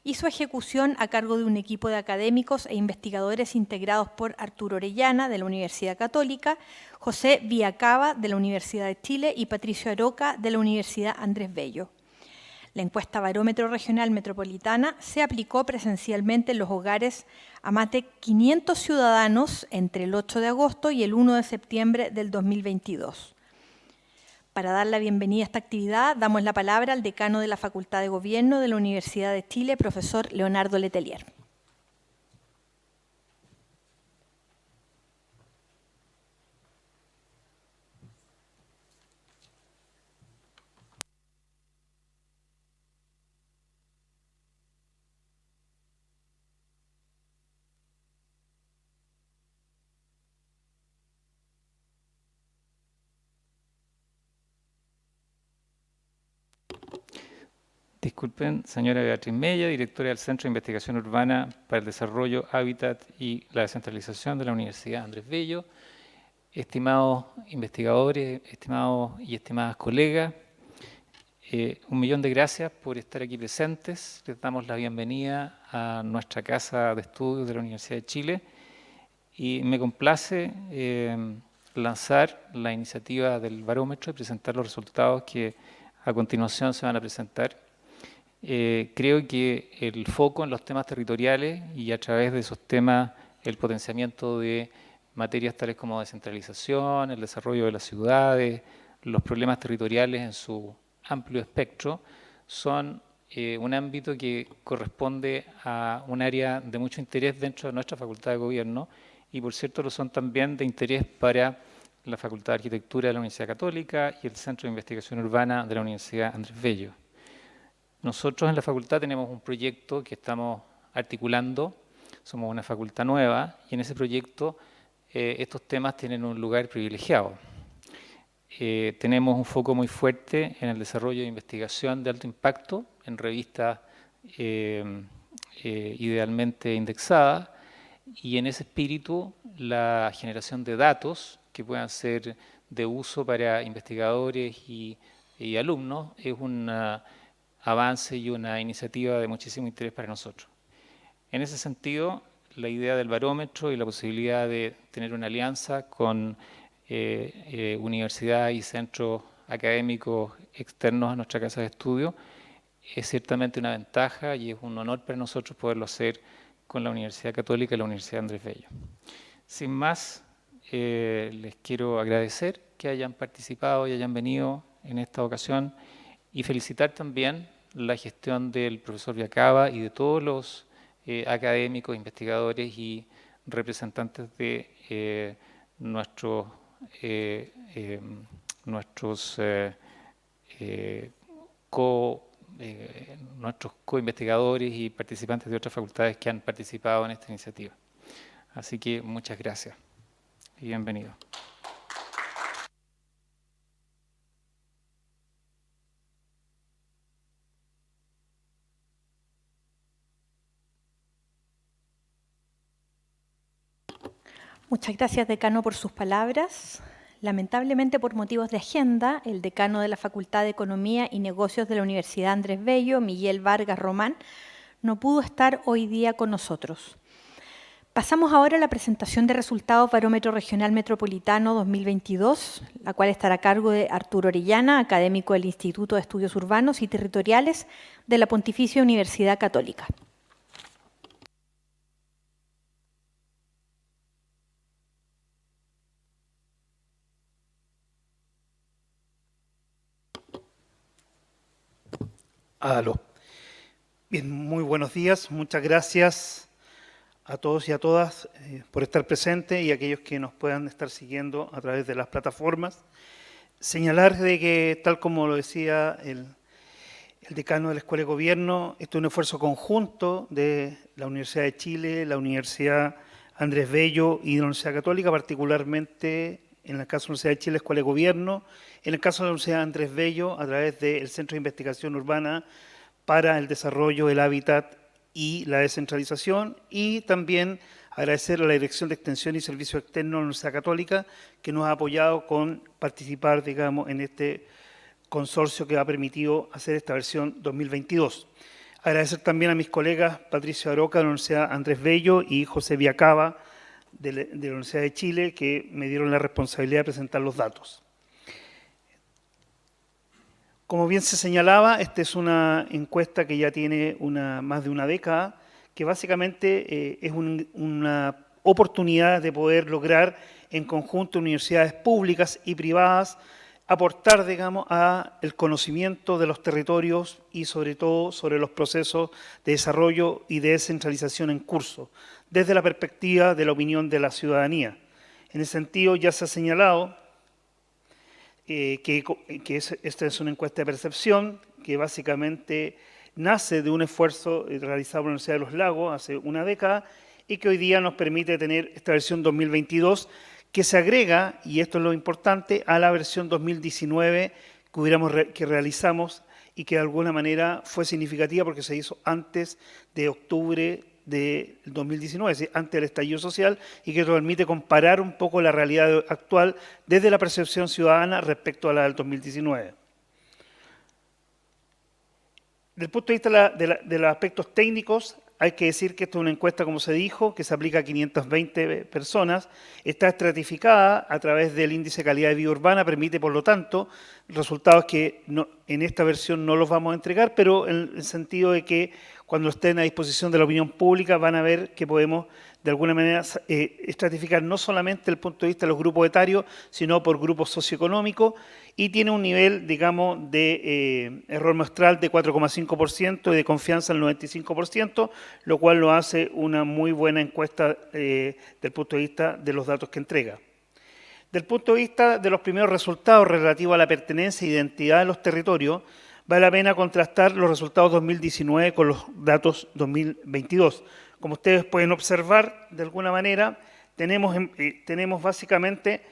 y su ejecución a cargo de un equipo de académicos e investigadores integrados por Arturo Orellana, de la Universidad Católica, José Villacaba, de la Universidad de Chile, y Patricio Aroca, de la Universidad Andrés Bello. La encuesta Barómetro Regional Metropolitana se aplicó presencialmente en los hogares a más de 500 ciudadanos entre el 8 de agosto y el 1 de septiembre del 2022. Para dar la bienvenida a esta actividad, damos la palabra al decano de la Facultad de Gobierno de la Universidad de Chile, profesor Leonardo Letelier. Disculpen, señora Beatriz Mella, directora del Centro de Investigación Urbana para el Desarrollo, Hábitat y la Descentralización de la Universidad Andrés Bello, estimados investigadores, estimados y estimadas colegas, 1.000.000 de gracias por estar aquí presentes. Les damos la bienvenida a nuestra casa de estudios de la Universidad de Chile y me complace lanzar la iniciativa del barómetro y presentar los resultados que a continuación se van a presentar. Creo que el foco en los temas territoriales y a través de esos temas el potenciamiento de materias tales como descentralización, el desarrollo de las ciudades, los problemas territoriales en su amplio espectro, son un ámbito que corresponde a un área de mucho interés dentro de nuestra Facultad de Gobierno y por cierto lo son también de interés para la Facultad de Arquitectura de la Universidad Católica y el Centro de Investigación Urbana de la Universidad Andrés Bello. Nosotros en la facultad tenemos un proyecto que estamos articulando, somos una facultad nueva y en ese proyecto estos temas tienen un lugar privilegiado. Tenemos un foco muy fuerte en el desarrollo de investigación de alto impacto en revistas idealmente indexadas y en ese espíritu la generación de datos que puedan ser de uso para investigadores y alumnos es una avance y una iniciativa de muchísimo interés para nosotros. En ese sentido, la idea del barómetro y la posibilidad de tener una alianza con universidades y centros académicos externos a nuestra casa de estudio es ciertamente una ventaja y es un honor para nosotros poderlo hacer con la Universidad Católica y la Universidad Andrés Bello. Sin más, les quiero agradecer que hayan participado y hayan venido en esta ocasión y felicitar también la gestión del profesor Villacaba y de todos los académicos, investigadores y representantes de nuestros co-investigadores y participantes de otras facultades que han participado en esta iniciativa. Así que muchas gracias y bienvenidos. Muchas gracias, decano, por sus palabras. Lamentablemente, por motivos de agenda, el decano de la Facultad de Economía y Negocios de la Universidad Andrés Bello, Miguel Vargas Román, no pudo estar hoy día con nosotros. Pasamos ahora a la presentación de resultados Barómetro Regional Metropolitano 2022, la cual estará a cargo de Arturo Orellana, académico del Instituto de Estudios Urbanos y Territoriales de la Pontificia Universidad Católica. Aló. Bien, muy buenos días. Muchas gracias a todos y a todas por estar presentes y a aquellos que nos puedan estar siguiendo a través de las plataformas. Señalar de que, tal como lo decía el decano de la Escuela de Gobierno, esto es un esfuerzo conjunto de la Universidad de Chile, la Universidad Andrés Bello y la Universidad Católica, particularmente en el caso de la Universidad de Chile, Escuela de Gobierno, en el caso de la Universidad Andrés Bello, a través del Centro de Investigación Urbana para el Desarrollo, el Hábitat y la Descentralización, y también agradecer a la Dirección de Extensión y Servicios Externos de la Universidad Católica, que nos ha apoyado con participar, digamos, en este consorcio que ha permitido hacer esta versión 2022. Agradecer también a mis colegas Patricio Aroca de la Universidad Andrés Bello y José Viacaba de la Universidad de Chile, que me dieron la responsabilidad de presentar los datos. Como bien se señalaba, esta es una encuesta que ya tiene más de una década, que básicamente es una oportunidad de poder lograr en conjunto universidades públicas y privadas aportar, digamos, al conocimiento de los territorios y sobre todo sobre los procesos de desarrollo y de descentralización en curso, desde la perspectiva de la opinión de la ciudadanía. En ese sentido, ya se ha señalado esta es una encuesta de percepción que básicamente nace de un esfuerzo realizado por la Universidad de los Lagos hace una década y que hoy día nos permite tener esta versión 2022 que se agrega, y esto es lo importante, a la versión 2019 que realizamos y que de alguna manera fue significativa porque se hizo antes de octubre del 2019, es decir, antes del estallido social, y que nos permite comparar un poco la realidad actual desde la percepción ciudadana respecto a la del 2019. Desde el punto de vista de los aspectos técnicos, hay que decir que esta es una encuesta, como se dijo, que se aplica a 520 personas, está estratificada a través del índice de calidad de vida urbana, permite, por lo tanto, resultados que en esta versión no los vamos a entregar, pero en el sentido de que cuando estén a disposición de la opinión pública van a ver que podemos, de alguna manera, estratificar no solamente desde el punto de vista de los grupos etarios, sino por grupos socioeconómicos, y tiene un nivel, digamos, de error muestral de 4,5% y de confianza al 95%, lo cual lo hace una muy buena encuesta desde el punto de vista de los datos que entrega. Desde el punto de vista de los primeros resultados relativos a la pertenencia e identidad de los territorios, vale la pena contrastar los resultados 2019 con los datos 2022. Como ustedes pueden observar, de alguna manera, tenemos básicamente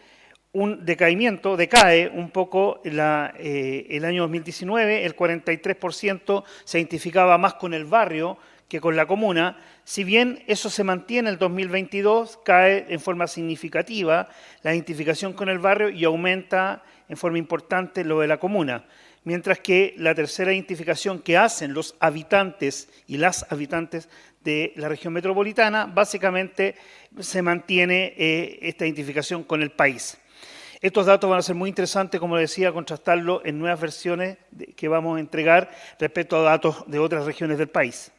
un decaimiento, decae un poco el año 2019, el 43% se identificaba más con el barrio que con la comuna. Si bien eso se mantiene en el 2022, cae en forma significativa la identificación con el barrio y aumenta en forma importante lo de la comuna. Mientras que la tercera identificación que hacen los habitantes y las habitantes de la región metropolitana, básicamente se mantiene esta identificación con el país. Estos datos van a ser muy interesantes, como decía, contrastarlo en nuevas versiones que vamos a entregar respecto a datos de otras regiones del país.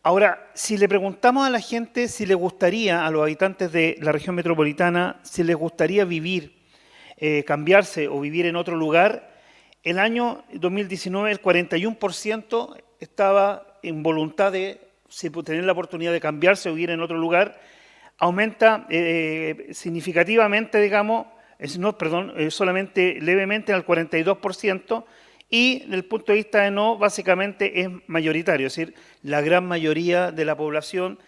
Ahora, si le preguntamos a la gente si les gustaría, a los habitantes de la región metropolitana, si les gustaría vivir, cambiarse o vivir en otro lugar, el año 2019 el 41% estaba en voluntad de tener la oportunidad de cambiarse o vivir en otro lugar, aumenta significativamente, digamos, solamente levemente al 42%, y desde el punto de vista de no, básicamente es mayoritario, es decir, la gran mayoría de la población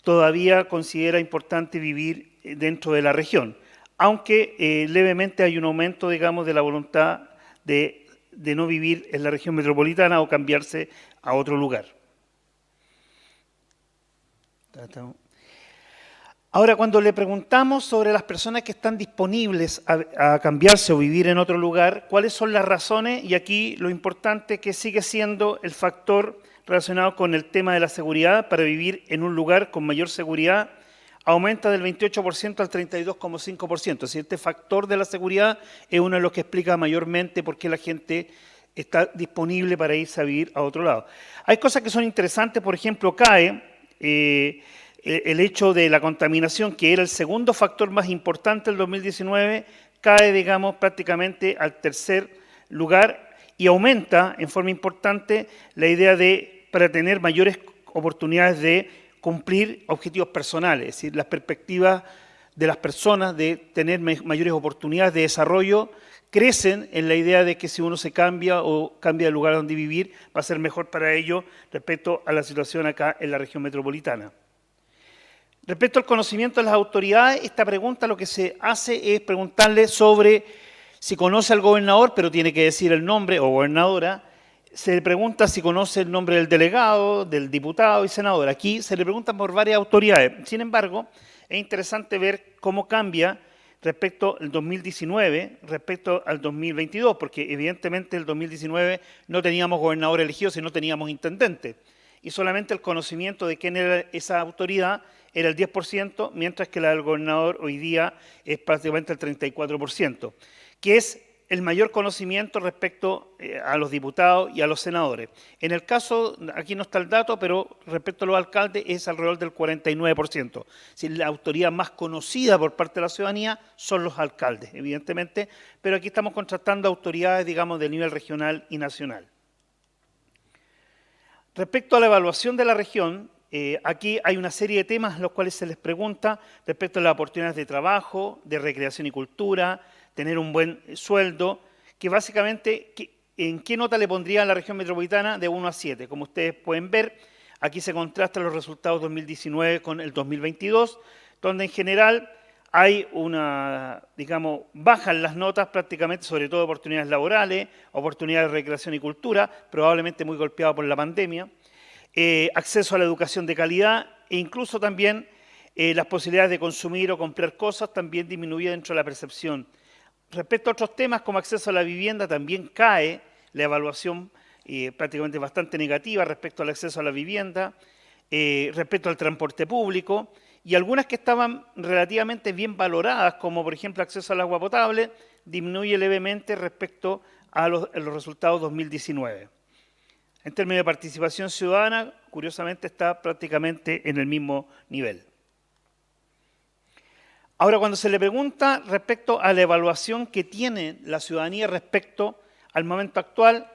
todavía considera importante vivir dentro de la región, aunque levemente hay un aumento, digamos, de la voluntad de no vivir en la región metropolitana o cambiarse a otro lugar. Ahora, cuando le preguntamos sobre las personas que están disponibles a cambiarse o vivir en otro lugar, ¿cuáles son las razones? Y aquí lo importante que sigue siendo el factor relacionado con el tema de la seguridad. Para vivir en un lugar con mayor seguridad, aumenta del 28% al 32,5%. Es decir, este factor de la seguridad es uno de los que explica mayormente por qué la gente está disponible para irse a vivir a otro lado. Hay cosas que son interesantes, por ejemplo, cae el hecho de la contaminación, que era el segundo factor más importante del 2019, cae, digamos, prácticamente al tercer lugar y aumenta en forma importante la idea de, para tener mayores oportunidades de cumplir objetivos personales, es decir, las perspectivas de las personas de tener mayores oportunidades de desarrollo crecen en la idea de que si uno se cambia o cambia de lugar donde vivir, va a ser mejor para ello respecto a la situación acá en la región metropolitana. Respecto al conocimiento de las autoridades, esta pregunta lo que se hace es preguntarle sobre si conoce al gobernador, pero tiene que decir el nombre, o gobernadora. Se le pregunta si conoce el nombre del delegado, del diputado y senador. Aquí se le pregunta por varias autoridades. Sin embargo, es interesante ver cómo cambia respecto al 2019, respecto al 2022, porque evidentemente el 2019 no teníamos gobernador elegido, sino teníamos intendente. Y solamente el conocimiento de quién era esa autoridad era el 10%, mientras que la del gobernador hoy día es prácticamente el 34%, que es el mayor conocimiento respecto a los diputados y a los senadores. En el caso, aquí no está el dato, pero respecto a los alcaldes es alrededor del 49%. Si la autoridad más conocida por parte de la ciudadanía son los alcaldes, evidentemente, pero aquí estamos contrastando autoridades, digamos, de nivel regional y nacional. Respecto a la evaluación de la región, aquí hay una serie de temas los cuales se les pregunta respecto a las oportunidades de trabajo, de recreación y cultura, tener un buen sueldo, que básicamente, ¿en qué nota le pondría a la región metropolitana de 1 a 7? Como ustedes pueden ver, aquí se contrastan los resultados 2019 con el 2022, donde en general hay una, digamos, bajan las notas prácticamente, sobre todo oportunidades laborales, oportunidades de recreación y cultura, probablemente muy golpeado por la pandemia, acceso a la educación de calidad e incluso también las posibilidades de consumir o comprar cosas también disminuye dentro de la percepción. Respecto a otros temas como acceso a la vivienda, también cae la evaluación prácticamente bastante negativa respecto al acceso a la vivienda, respecto al transporte público, y algunas que estaban relativamente bien valoradas, como por ejemplo acceso al agua potable, disminuye levemente respecto a los resultados 2019. En términos de participación ciudadana, curiosamente está prácticamente en el mismo nivel. Ahora, cuando se le pregunta respecto a la evaluación que tiene la ciudadanía respecto al momento actual,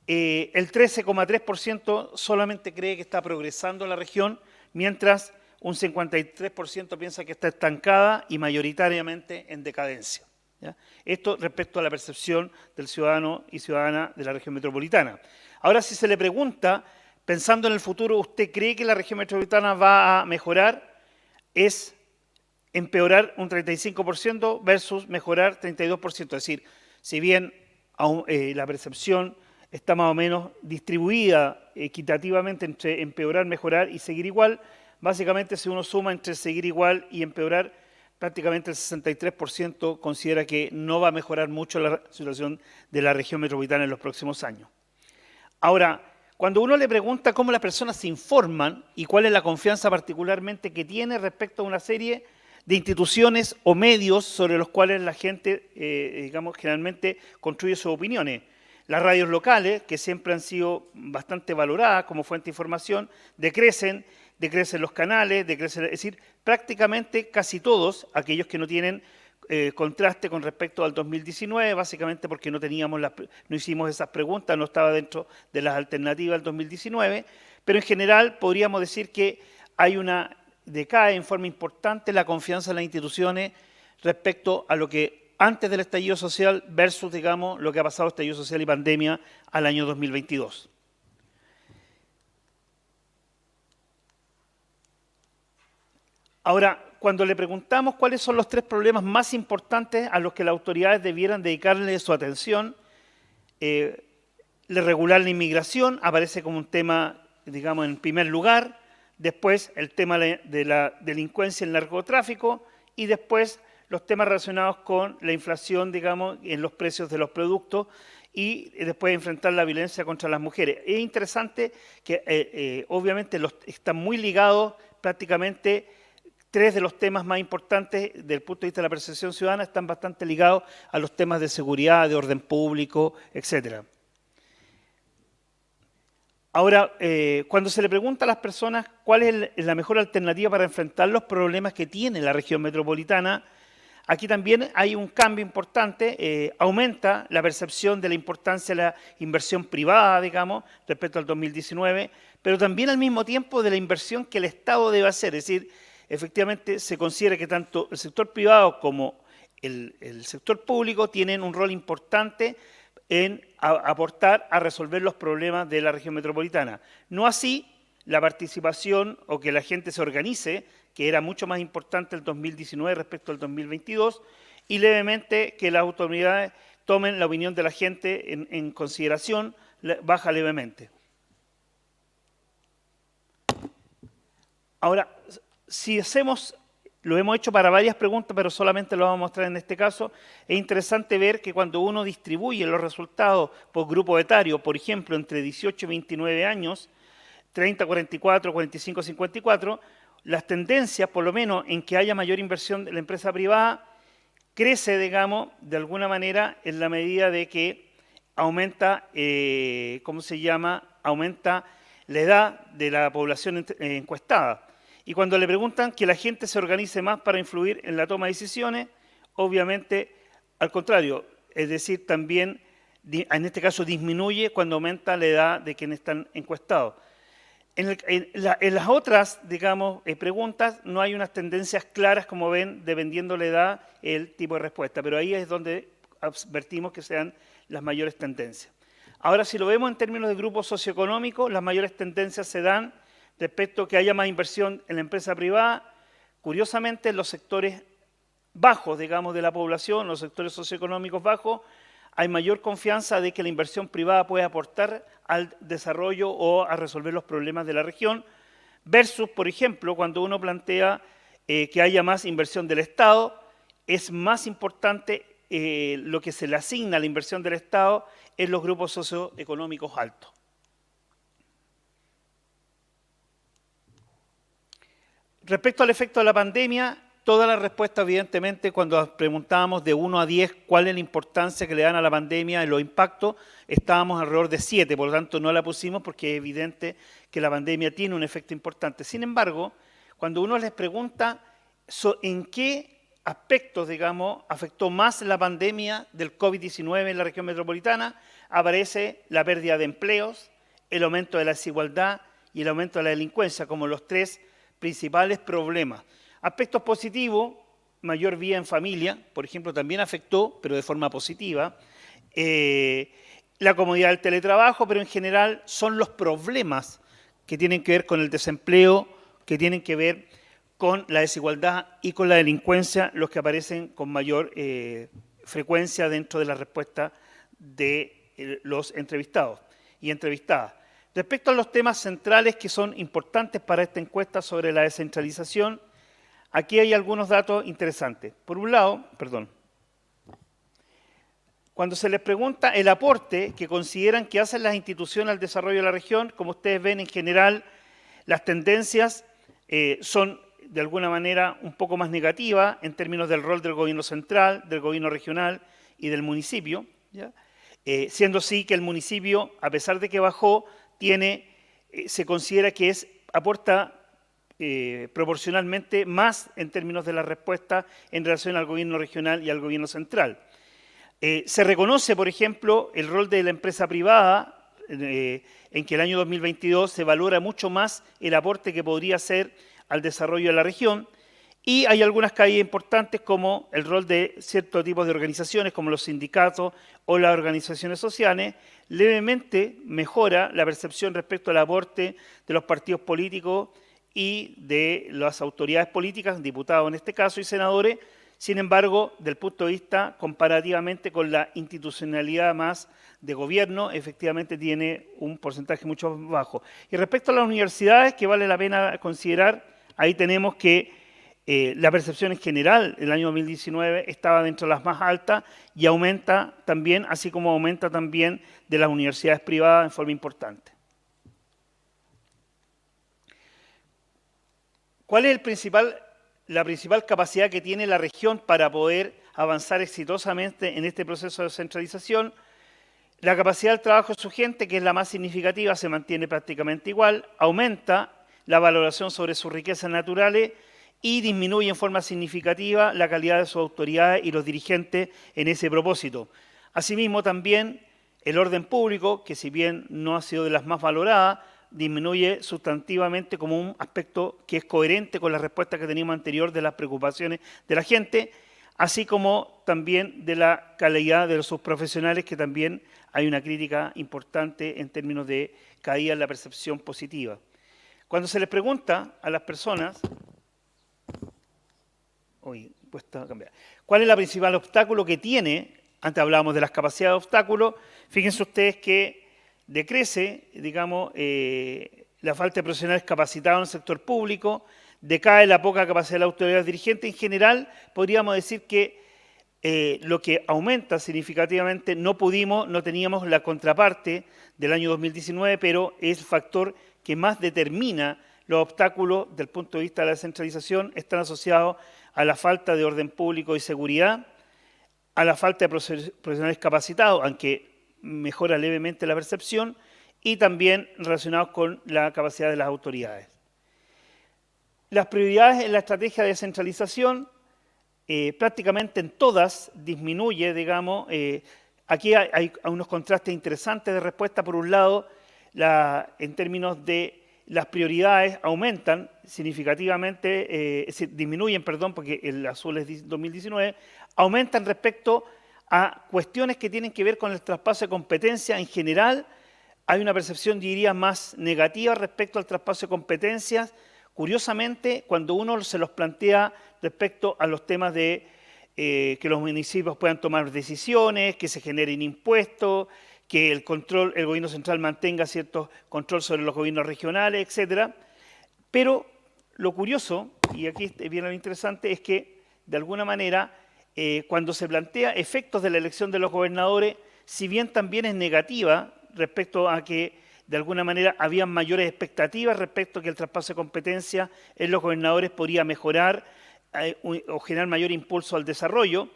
el 13,3% solamente cree que está progresando la región, mientras un 53% piensa que está estancada y mayoritariamente en decadencia, ¿ya? Esto respecto a la percepción del ciudadano y ciudadana de la región metropolitana. Ahora, si se le pregunta, pensando en el futuro, ¿usted cree que la región metropolitana va a mejorar? Es empeorar un 35% versus mejorar 32%. Es decir, si bien la percepción está más o menos distribuida equitativamente entre empeorar, mejorar y seguir igual, básicamente si uno suma entre seguir igual y empeorar, prácticamente el 63% considera que no va a mejorar mucho la situación de la región metropolitana en los próximos años. Ahora, cuando uno le pregunta cómo las personas se informan y cuál es la confianza particularmente que tiene respecto a una serie de instituciones o medios sobre los cuales la gente, digamos, generalmente construye sus opiniones. Las radios locales, que siempre han sido bastante valoradas como fuente de información, decrecen los canales, es decir, prácticamente casi todos, aquellos que no tienen contraste con respecto al 2019, básicamente porque no hicimos esas preguntas, no estaba dentro de las alternativas del 2019, pero en general podríamos decir que decae en forma importante la confianza en las instituciones respecto a lo que antes del estallido social versus, digamos, lo que ha pasado estallido social y pandemia al año 2022. Ahora, cuando le preguntamos cuáles son los 3 problemas más importantes a los que las autoridades debieran dedicarle su atención, regular la inmigración aparece como un tema, digamos, en primer lugar, después el tema de la delincuencia y el narcotráfico y después los temas relacionados con la inflación, digamos, en los precios de los productos y después enfrentar la violencia contra las mujeres. Es interesante que obviamente están muy ligados prácticamente. 3 de los temas más importantes desde el punto de vista de la percepción ciudadana están bastante ligados a los temas de seguridad, de orden público, etc. Ahora, cuando se le pregunta a las personas cuál es la mejor alternativa para enfrentar los problemas que tiene la región metropolitana, aquí también hay un cambio importante, aumenta la percepción de la importancia de la inversión privada, digamos, respecto al 2019, pero también al mismo tiempo de la inversión que el Estado debe hacer, es decir, efectivamente se considera que tanto el sector privado como el sector público tienen un rol importante en aportar a resolver los problemas de la región metropolitana. No así la participación o que la gente se organice, que era mucho más importante el 2019 respecto al 2022, y levemente que las autoridades tomen la opinión de la gente en consideración, baja levemente. Ahora, si hacemos Lo hemos hecho para varias preguntas, pero solamente lo vamos a mostrar en este caso. Es interesante ver que cuando uno distribuye los resultados por grupo etario, por ejemplo, entre 18 y 29 años, 30, 44, 45, 54, las tendencias, por lo menos en que haya mayor inversión de la empresa privada, crece, digamos, de alguna manera en la medida de que aumenta, aumenta la edad de la población encuestada. Y cuando le preguntan que la gente se organice más para influir en la toma de decisiones, obviamente, al contrario, es decir, también, en este caso, disminuye cuando aumenta la edad de quienes están encuestados. En las otras, digamos, preguntas, no hay unas tendencias claras, como ven, dependiendo la edad, el tipo de respuesta, pero ahí es donde advertimos que sean las mayores tendencias. Ahora, si lo vemos en términos de grupos socioeconómicos, las mayores tendencias se dan respecto a que haya más inversión en la empresa privada, curiosamente en los sectores bajos, digamos, de la población, los sectores socioeconómicos bajos, hay mayor confianza de que la inversión privada puede aportar al desarrollo o a resolver los problemas de la región, versus, por ejemplo, cuando uno plantea que haya más inversión del Estado, es más importante lo que se le asigna a la inversión del Estado en los grupos socioeconómicos altos. Respecto al efecto de la pandemia, toda la respuesta, evidentemente, cuando preguntábamos de 1 a 10 cuál es la importancia que le dan a la pandemia en los impactos, estábamos alrededor de 7, por lo tanto no la pusimos porque es evidente que la pandemia tiene un efecto importante. Sin embargo, cuando uno les pregunta en qué aspectos, digamos, afectó más la pandemia del COVID-19 en la región metropolitana, aparece la pérdida de empleos, el aumento de la desigualdad y el aumento de la delincuencia como los tres principales problemas. Aspectos positivos, mayor vida en familia, por ejemplo, también afectó, pero de forma positiva, la comodidad del teletrabajo, pero en general son los problemas que tienen que ver con el desempleo, que tienen que ver con la desigualdad y con la delincuencia, los que aparecen con mayor frecuencia dentro de la respuesta de los entrevistados y entrevistadas. Respecto a los temas centrales que son importantes para esta encuesta sobre la descentralización, aquí hay algunos datos interesantes. Por un lado, cuando se les pregunta el aporte que consideran que hacen las instituciones al desarrollo de la región, como ustedes ven, en general, las tendencias son de alguna manera un poco más negativas en términos del rol del gobierno central, del gobierno regional y del municipio, ¿ya? Siendo así que el municipio, a pesar de que bajó, se considera que aporta proporcionalmente más en términos de la respuesta en relación al gobierno regional y al gobierno central. Se reconoce, por ejemplo, el rol de la empresa privada, en que el año 2022 se valora mucho más el aporte que podría hacer al desarrollo de la región, y hay algunas caídas importantes como el rol de ciertos tipos de organizaciones como los sindicatos o las organizaciones sociales. Levemente mejora la percepción respecto al aporte de los partidos políticos y de las autoridades políticas, diputados en este caso y senadores. Sin embargo, del punto de vista comparativamente con la institucionalidad más de gobierno, efectivamente tiene un porcentaje mucho más bajo. Y respecto a las universidades, que vale la pena considerar, ahí tenemos que la percepción en general, el año 2019 estaba dentro de las más altas y aumenta también, así como aumenta también de las universidades privadas en forma importante. ¿Cuál es la principal capacidad que tiene la región para poder avanzar exitosamente en este proceso de descentralización? La capacidad del trabajo de su gente, que es la más significativa, se mantiene prácticamente igual, aumenta la valoración sobre sus riquezas naturales y disminuye en forma significativa la calidad de sus autoridades y los dirigentes en ese propósito. Asimismo, también el orden público, que si bien no ha sido de las más valoradas, disminuye sustantivamente como un aspecto que es coherente con la respuesta que teníamos anterior de las preocupaciones de la gente, así como también de la calidad de sus profesionales, que también hay una crítica importante en términos de caída en la percepción positiva. Cuando se les pregunta a las personas, ¿cuál es el principal obstáculo que tiene? Antes hablábamos de las capacidades de obstáculos. Fíjense ustedes que decrece, digamos, la falta de profesionales capacitados en el sector público, decae la poca capacidad de la autoridad dirigente. En general, podríamos decir que lo que aumenta significativamente, no teníamos la contraparte del año 2019, pero es el factor que más determina los obstáculos desde el punto de vista de la descentralización, están asociados a la falta de orden público y seguridad, a la falta de profesionales capacitados, aunque mejora levemente la percepción, y también relacionados con la capacidad de las autoridades. Las prioridades en la estrategia de descentralización, prácticamente en todas disminuye, digamos, aquí hay unos contrastes interesantes de respuesta. Por un lado, en términos de las prioridades aumentan significativamente, disminuyen, perdón, porque el azul es 2019, aumentan respecto a cuestiones que tienen que ver con el traspaso de competencia. En general, hay una percepción, diría, más negativa respecto al traspaso de competencias. Curiosamente, cuando uno se los plantea respecto a los temas de que los municipios puedan tomar decisiones, que se generen impuestos, que el gobierno central mantenga cierto control sobre los gobiernos regionales, etcétera. Pero lo curioso, y aquí viene lo interesante, es que de alguna manera cuando se plantea efectos de la elección de los gobernadores, si bien también es negativa respecto a que de alguna manera habían mayores expectativas respecto a que el traspaso de competencia en los gobernadores podría mejorar o generar mayor impulso al desarrollo,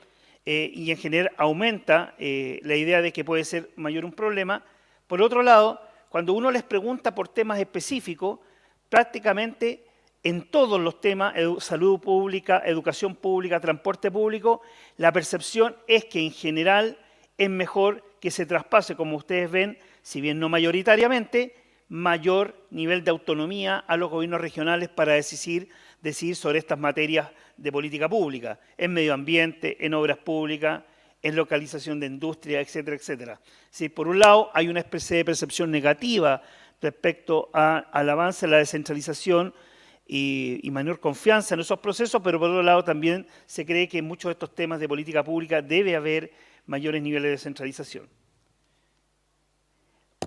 y en general aumenta la idea de que puede ser mayor un problema. Por otro lado, cuando uno les pregunta por temas específicos, prácticamente en todos los temas, salud pública, educación pública, transporte público, la percepción es que en general es mejor que se traspase, como ustedes ven, si bien no mayoritariamente, mayor nivel de autonomía a los gobiernos regionales para decidir sobre estas materias de política pública, en medio ambiente, en obras públicas, en localización de industria, etcétera, etcétera. Si por un lado hay una especie de percepción negativa respecto al avance de la descentralización y mayor confianza en esos procesos, pero por otro lado también se cree que en muchos de estos temas de política pública debe haber mayores niveles de descentralización.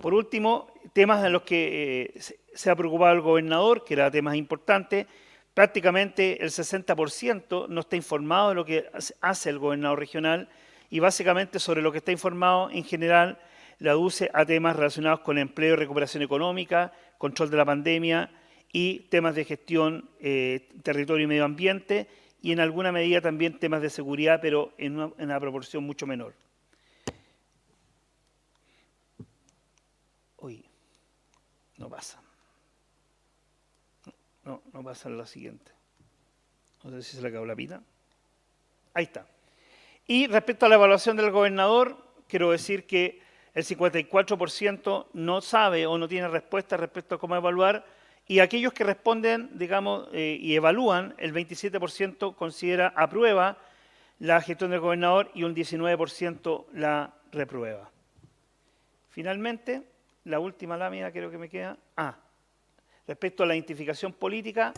Por último, temas en los que se ha preocupado el gobernador, que eran temas importantes. Prácticamente el 60% no está informado de lo que hace el gobernador regional, y básicamente sobre lo que está informado en general le aduce a temas relacionados con empleo y recuperación económica, control de la pandemia y temas de gestión, territorio y medio ambiente, y en alguna medida también temas de seguridad, pero en una proporción mucho menor. Uy, no pasa. No pasa la siguiente. No sé si se le acabó la pita. Ahí está. Y respecto a la evaluación del gobernador, quiero decir que el 54% no sabe o no tiene respuesta respecto a cómo evaluar, y aquellos que responden, digamos, y evalúan, el 27% considera aprueba la gestión del gobernador y un 19% la reprueba. Finalmente, la última lámina creo que me queda. Respecto a la identificación política,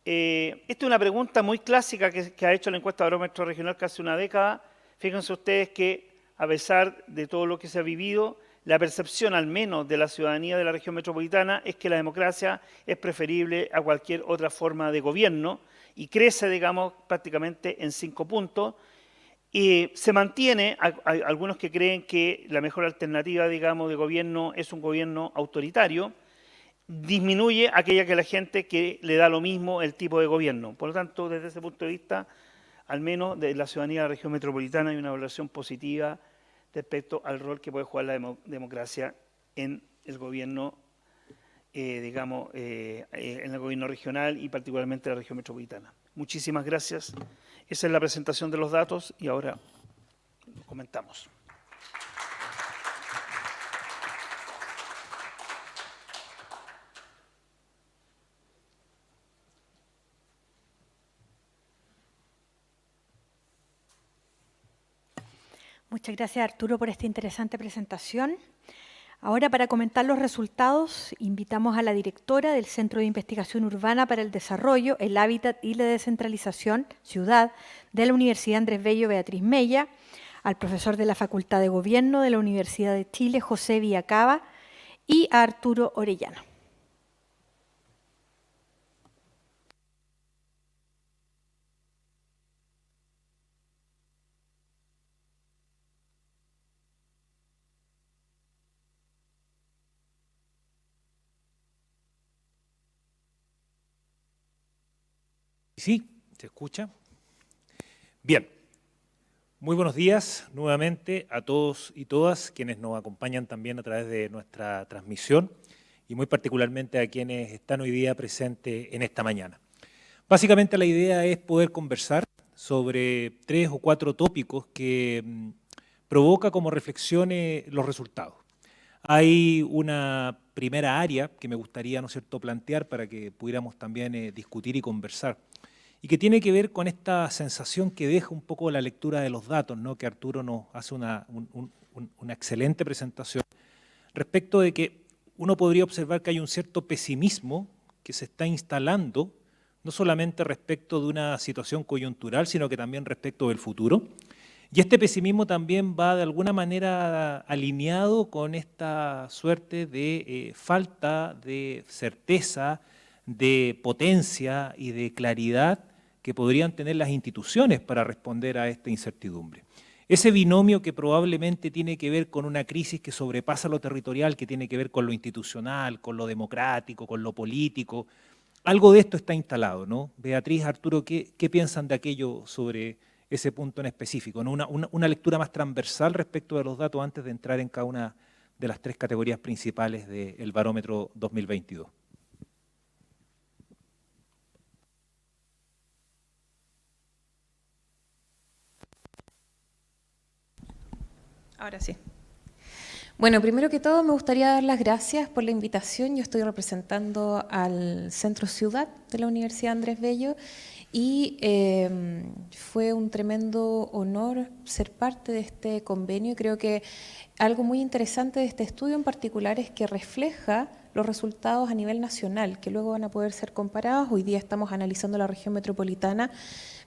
esta es una pregunta muy clásica que ha hecho la encuesta de Barómetro Regional casi una década. Fíjense ustedes que a pesar de todo lo que se ha vivido, la percepción al menos de la ciudadanía de la región metropolitana es que la democracia es preferible a cualquier otra forma de gobierno y crece, digamos, prácticamente en 5 puntos. Y se mantiene, hay algunos que creen que la mejor alternativa, digamos, de gobierno es un gobierno autoritario. Disminuye aquella que la gente que le da lo mismo el tipo de gobierno. Por lo tanto, desde ese punto de vista, al menos de la ciudadanía de la región metropolitana hay una evaluación positiva respecto al rol que puede jugar la democracia en el gobierno, digamos, en el gobierno regional y particularmente en la región metropolitana. Muchísimas gracias. Esa es la presentación de los datos y ahora lo comentamos. Muchas gracias, Arturo, por esta interesante presentación. Ahora, para comentar los resultados, invitamos a la directora del Centro de Investigación Urbana para el Desarrollo, el Hábitat y la Descentralización, Ciudad, de la Universidad Andrés Bello, Beatriz Mella, al profesor de la Facultad de Gobierno de la Universidad de Chile, José Villacaba, y a Arturo Orellana. Sí, ¿se escucha? Bien. Muy buenos días nuevamente a todos y todas quienes nos acompañan también a través de nuestra transmisión y muy particularmente a quienes están hoy día presentes en esta mañana. Básicamente la idea es poder conversar sobre 3 o 4 tópicos que provoca como reflexiones los resultados. Hay una primera área que me gustaría, ¿no es cierto?, plantear para que pudiéramos también discutir y conversar, y que tiene que ver con esta sensación que deja un poco la lectura de los datos, ¿no?, que Arturo nos hace una excelente presentación, respecto de que uno podría observar que hay un cierto pesimismo que se está instalando, no solamente respecto de una situación coyuntural, sino que también respecto del futuro. Y este pesimismo también va de alguna manera alineado con esta suerte de falta de certeza, de potencia y de claridad que podrían tener las instituciones para responder a esta incertidumbre. Ese binomio que probablemente tiene que ver con una crisis que sobrepasa lo territorial, que tiene que ver con lo institucional, con lo democrático, con lo político, algo de esto está instalado, ¿no? Beatriz, Arturo, ¿qué piensan de aquello sobre ese punto en específico, ¿no? Una lectura más transversal respecto de los datos antes de entrar en cada una de las 3 categorías principales del barómetro 2022. Ahora sí. Bueno, primero que todo me gustaría dar las gracias por la invitación. Yo estoy representando al Centro Ciudad de la Universidad Andrés Bello y fue un tremendo honor ser parte de este convenio. Creo que algo muy interesante de este estudio en particular es que refleja los resultados a nivel nacional, que luego van a poder ser comparados. Hoy día estamos analizando la región metropolitana,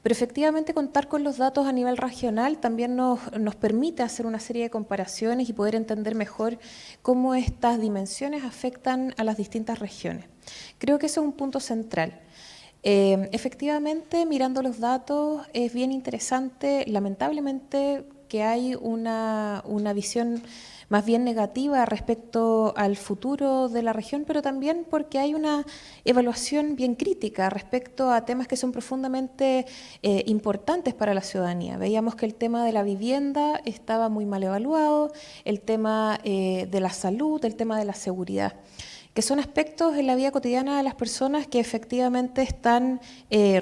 pero efectivamente contar con los datos a nivel regional también nos permite hacer una serie de comparaciones y poder entender mejor cómo estas dimensiones afectan a las distintas regiones. Creo que eso es un punto central. Efectivamente, mirando los datos es bien interesante, lamentablemente, que hay una visión más bien negativa respecto al futuro de la región, pero también porque hay una evaluación bien crítica respecto a temas que son profundamente importantes para la ciudadanía. Veíamos que el tema de la vivienda estaba muy mal evaluado, el tema de la salud, el tema de la seguridad, que son aspectos en la vida cotidiana de las personas que efectivamente están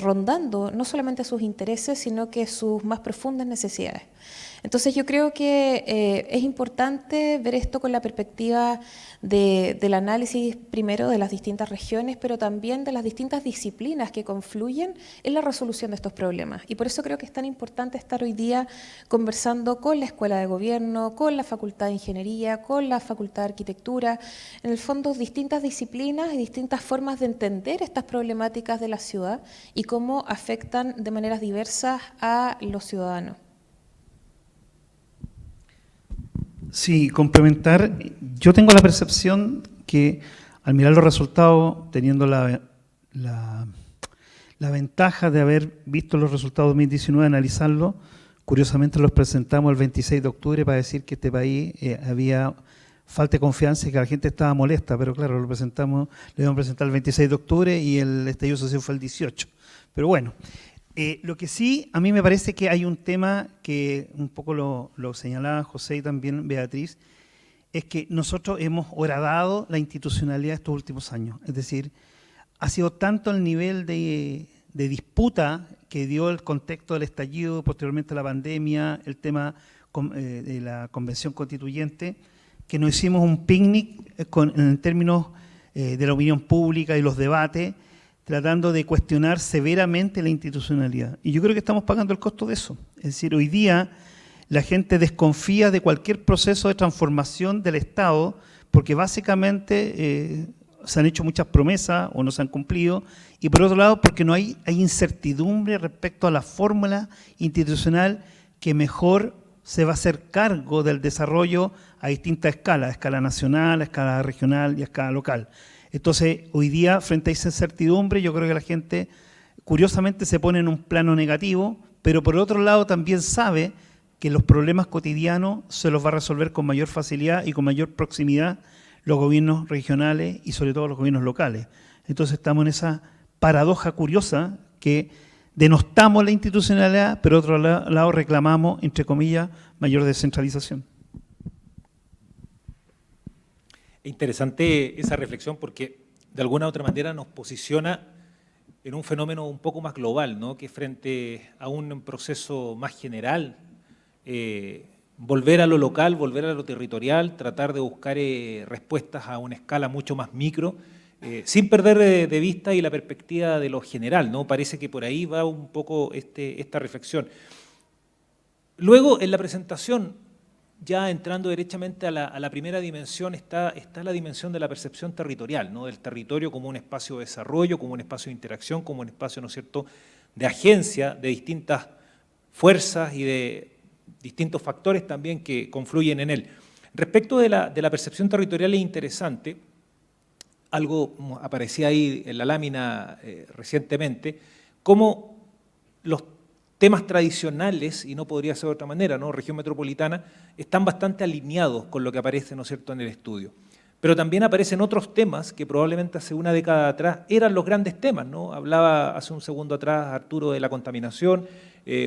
rondando no solamente sus intereses, sino que sus más profundas necesidades. Entonces yo creo que es importante ver esto con la perspectiva del análisis primero de las distintas regiones, pero también de las distintas disciplinas que confluyen en la resolución de estos problemas. Y por eso creo que es tan importante estar hoy día conversando con la Escuela de Gobierno, con la Facultad de Ingeniería, con la Facultad de Arquitectura, en el fondo distintas disciplinas y distintas formas de entender estas problemáticas de la ciudad y cómo afectan de maneras diversas a los ciudadanos. Sí, complementar, yo tengo la percepción que al mirar los resultados, teniendo la ventaja de haber visto los resultados de 2019, analizarlos, curiosamente los presentamos el 26 de octubre para decir que este país había falta de confianza y que la gente estaba molesta, pero claro, lo íbamos a presentar el 26 de octubre y el estallido social fue el 18. Pero bueno, lo que sí, a mí me parece que hay un tema que un poco lo señalaba José y también Beatriz, es que nosotros hemos horadado la institucionalidad estos últimos años. Es decir, ha sido tanto el nivel de disputa que dio el contexto del estallido, posteriormente la pandemia, el tema de la convención constituyente, que nos hicimos un picnic en términos de la opinión pública y los debates, tratando de cuestionar severamente la institucionalidad. Y yo creo que estamos pagando el costo de eso. Es decir, hoy día la gente desconfía de cualquier proceso de transformación del Estado porque básicamente se han hecho muchas promesas o no se han cumplido, y por otro lado porque no hay incertidumbre respecto a la fórmula institucional que mejor se va a hacer cargo del desarrollo a distintas escalas, a escala nacional, a escala regional y a escala local. Entonces, hoy día, frente a esa incertidumbre, yo creo que la gente, curiosamente, se pone en un plano negativo, pero por otro lado también sabe que los problemas cotidianos se los va a resolver con mayor facilidad y con mayor proximidad los gobiernos regionales y sobre todo los gobiernos locales. Entonces estamos en esa paradoja curiosa porque denostamos la institucionalidad, pero por otro lado reclamamos, entre comillas, mayor descentralización. Interesante esa reflexión porque de alguna u otra manera nos posiciona en un fenómeno un poco más global, ¿no? Que frente a un proceso más general, volver a lo local, volver a lo territorial, tratar de buscar respuestas a una escala mucho más micro, sin perder de vista y la perspectiva de lo general, ¿no? Parece que por ahí va un poco esta reflexión. Luego, en la presentación, ya entrando derechamente a la primera dimensión, está la dimensión de la percepción territorial, ¿no? Del territorio como un espacio de desarrollo, como un espacio de interacción, como un espacio, ¿no es cierto?, de agencia de distintas fuerzas y de distintos factores también que confluyen en él. Respecto de la percepción territorial es interesante, algo aparecía ahí en la lámina recientemente, cómo los temas tradicionales, y no podría ser de otra manera, ¿no? Región metropolitana, están bastante alineados con lo que aparece, ¿no es cierto?, en el estudio. Pero también aparecen otros temas que probablemente hace una década atrás eran los grandes temas, ¿no? Hablaba hace un segundo atrás Arturo de la contaminación,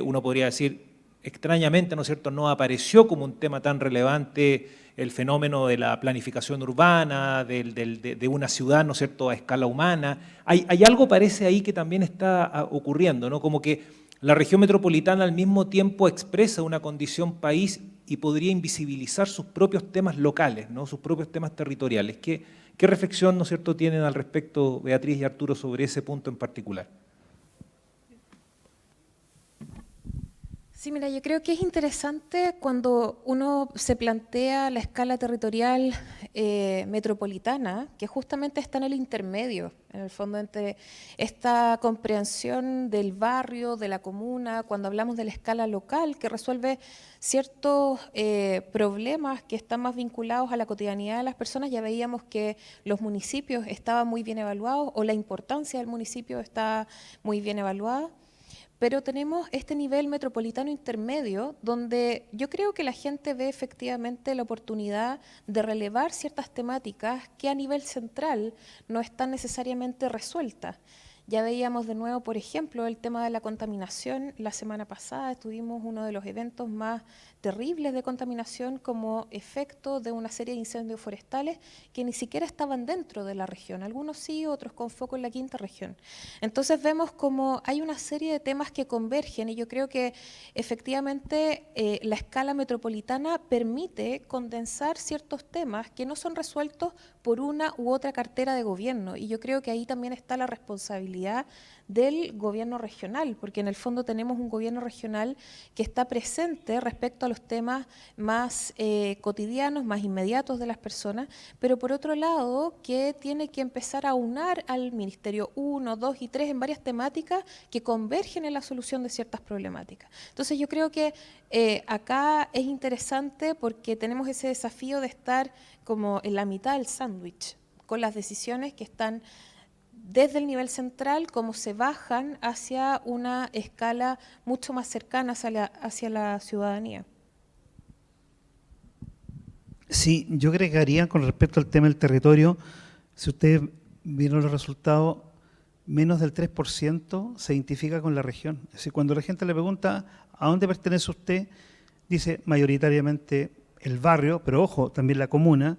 uno podría decir, extrañamente, ¿no es cierto?, no apareció como un tema tan relevante el fenómeno de la planificación urbana, de una ciudad, ¿no es cierto?, a escala humana. Hay algo, parece ahí, que también está ocurriendo, ¿no? Como que la región metropolitana al mismo tiempo expresa una condición país y podría invisibilizar sus propios temas locales, ¿no? Sus propios temas territoriales. ¿Qué reflexión, ¿no es cierto?, tienen al respecto Beatriz y Arturo sobre ese punto en particular? Sí, mira, yo creo que es interesante cuando uno se plantea la escala territorial metropolitana, que justamente está en el intermedio, en el fondo, entre esta comprensión del barrio, de la comuna, cuando hablamos de la escala local, que resuelve ciertos problemas que están más vinculados a la cotidianidad de las personas. Ya veíamos que los municipios estaban muy bien evaluados, o la importancia del municipio está muy bien evaluada. Pero tenemos este nivel metropolitano intermedio donde yo creo que la gente ve efectivamente la oportunidad de relevar ciertas temáticas que a nivel central no están necesariamente resueltas. Ya veíamos de nuevo, por ejemplo, el tema de la contaminación. La semana pasada tuvimos uno de los eventos más terribles de contaminación como efecto de una serie de incendios forestales que ni siquiera estaban dentro de la región, algunos sí, otros con foco en la quinta región. Entonces vemos como hay una serie de temas que convergen y yo creo que efectivamente la escala metropolitana permite condensar ciertos temas que no son resueltos por una u otra cartera de gobierno, y yo creo que ahí también está la responsabilidad del gobierno regional, porque en el fondo tenemos un gobierno regional que está presente respecto a los temas más cotidianos, más inmediatos de las personas, pero por otro lado que tiene que empezar a aunar al Ministerio 1, 2 y 3 en varias temáticas que convergen en la solución de ciertas problemáticas. Entonces yo creo que acá es interesante porque tenemos ese desafío de estar como en la mitad del sándwich, con las decisiones que están desde el nivel central, como se bajan hacia una escala mucho más cercana hacia la ciudadanía. Sí, yo agregaría con respecto al tema del territorio, si ustedes vieron los resultados, menos del 3% se identifica con la región. Es decir, cuando la gente le pregunta ¿a dónde pertenece usted?, dice mayoritariamente el barrio, pero ojo, también la comuna,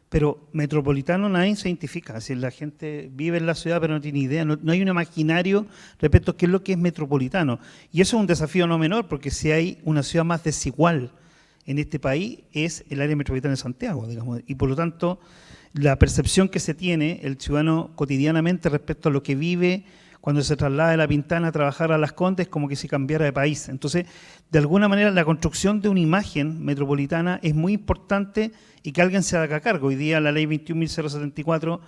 pero metropolitano nadie se identifica. Es decir, la gente vive en la ciudad pero no tiene idea, no hay un imaginario respecto a qué es lo que es metropolitano. Y eso es un desafío no menor, porque si hay una ciudad más desigual en este país es el área metropolitana de Santiago, digamos, y por lo tanto la percepción que se tiene el ciudadano cotidianamente respecto a lo que vive cuando se traslada de La Pintana a trabajar a Las Condes, como que si cambiara de país. Entonces, de alguna manera, la construcción de una imagen metropolitana es muy importante y que alguien se haga cargo. Hoy día la ley 21.074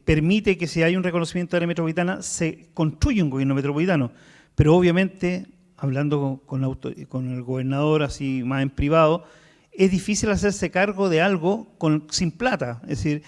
permite que si hay un reconocimiento de área metropolitana, se construya un gobierno metropolitano. Pero obviamente, hablando con el gobernador así más en privado, es difícil hacerse cargo de algo sin plata. Es decir,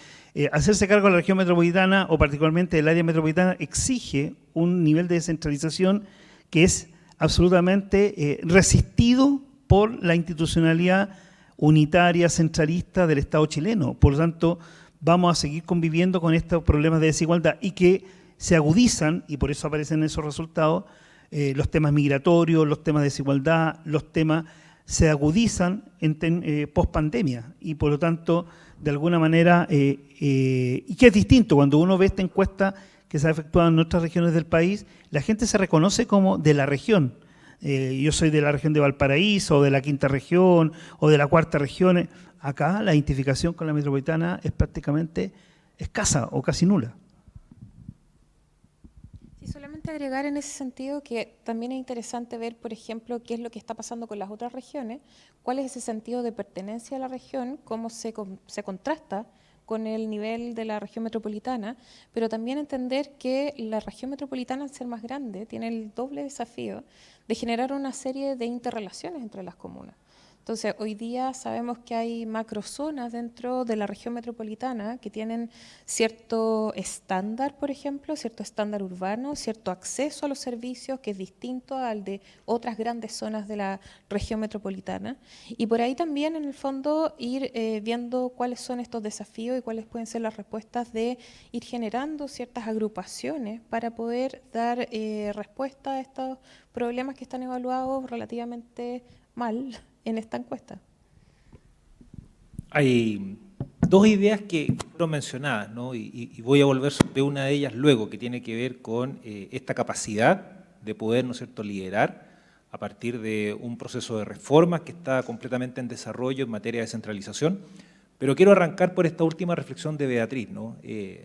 hacerse cargo de la región metropolitana o particularmente del área metropolitana exige un nivel de descentralización que es absolutamente resistido por la institucionalidad unitaria, centralista del Estado chileno. Por lo tanto, vamos a seguir conviviendo con estos problemas de desigualdad y que se agudizan, y por eso aparecen esos resultados, los temas migratorios, los temas de desigualdad, los temas se agudizan en post-pandemia, y por lo tanto, de alguna manera, y que es distinto, cuando uno ve esta encuesta que se ha efectuado en otras regiones del país, la gente se reconoce como de la región. Yo soy de la región de Valparaíso, o de la quinta región, o de la cuarta región. Acá la identificación con la metropolitana es prácticamente escasa o casi nula. Sí, solamente agregar en ese sentido que también es interesante ver, por ejemplo, qué es lo que está pasando con las otras regiones, cuál es ese sentido de pertenencia a la región, cómo se contrasta con el nivel de la región metropolitana, pero también entender que la región metropolitana, al ser más grande, tiene el doble desafío de generar una serie de interrelaciones entre las comunas. Entonces, hoy día sabemos que hay macrozonas dentro de la región metropolitana que tienen cierto estándar, por ejemplo, cierto estándar urbano, cierto acceso a los servicios que es distinto al de otras grandes zonas de la región metropolitana. Y por ahí también, en el fondo, ir viendo cuáles son estos desafíos y cuáles pueden ser las respuestas de ir generando ciertas agrupaciones para poder dar respuesta a estos problemas que están evaluados relativamente mal en esta encuesta. Hay dos ideas que fueron mencionadas, ¿no? Y voy a volver sobre una de ellas luego, que tiene que ver con esta capacidad de poder, ¿no es cierto?, liderar a partir de un proceso de reformas que está completamente en desarrollo en materia de descentralización. Pero quiero arrancar por esta última reflexión de Beatriz, ¿no?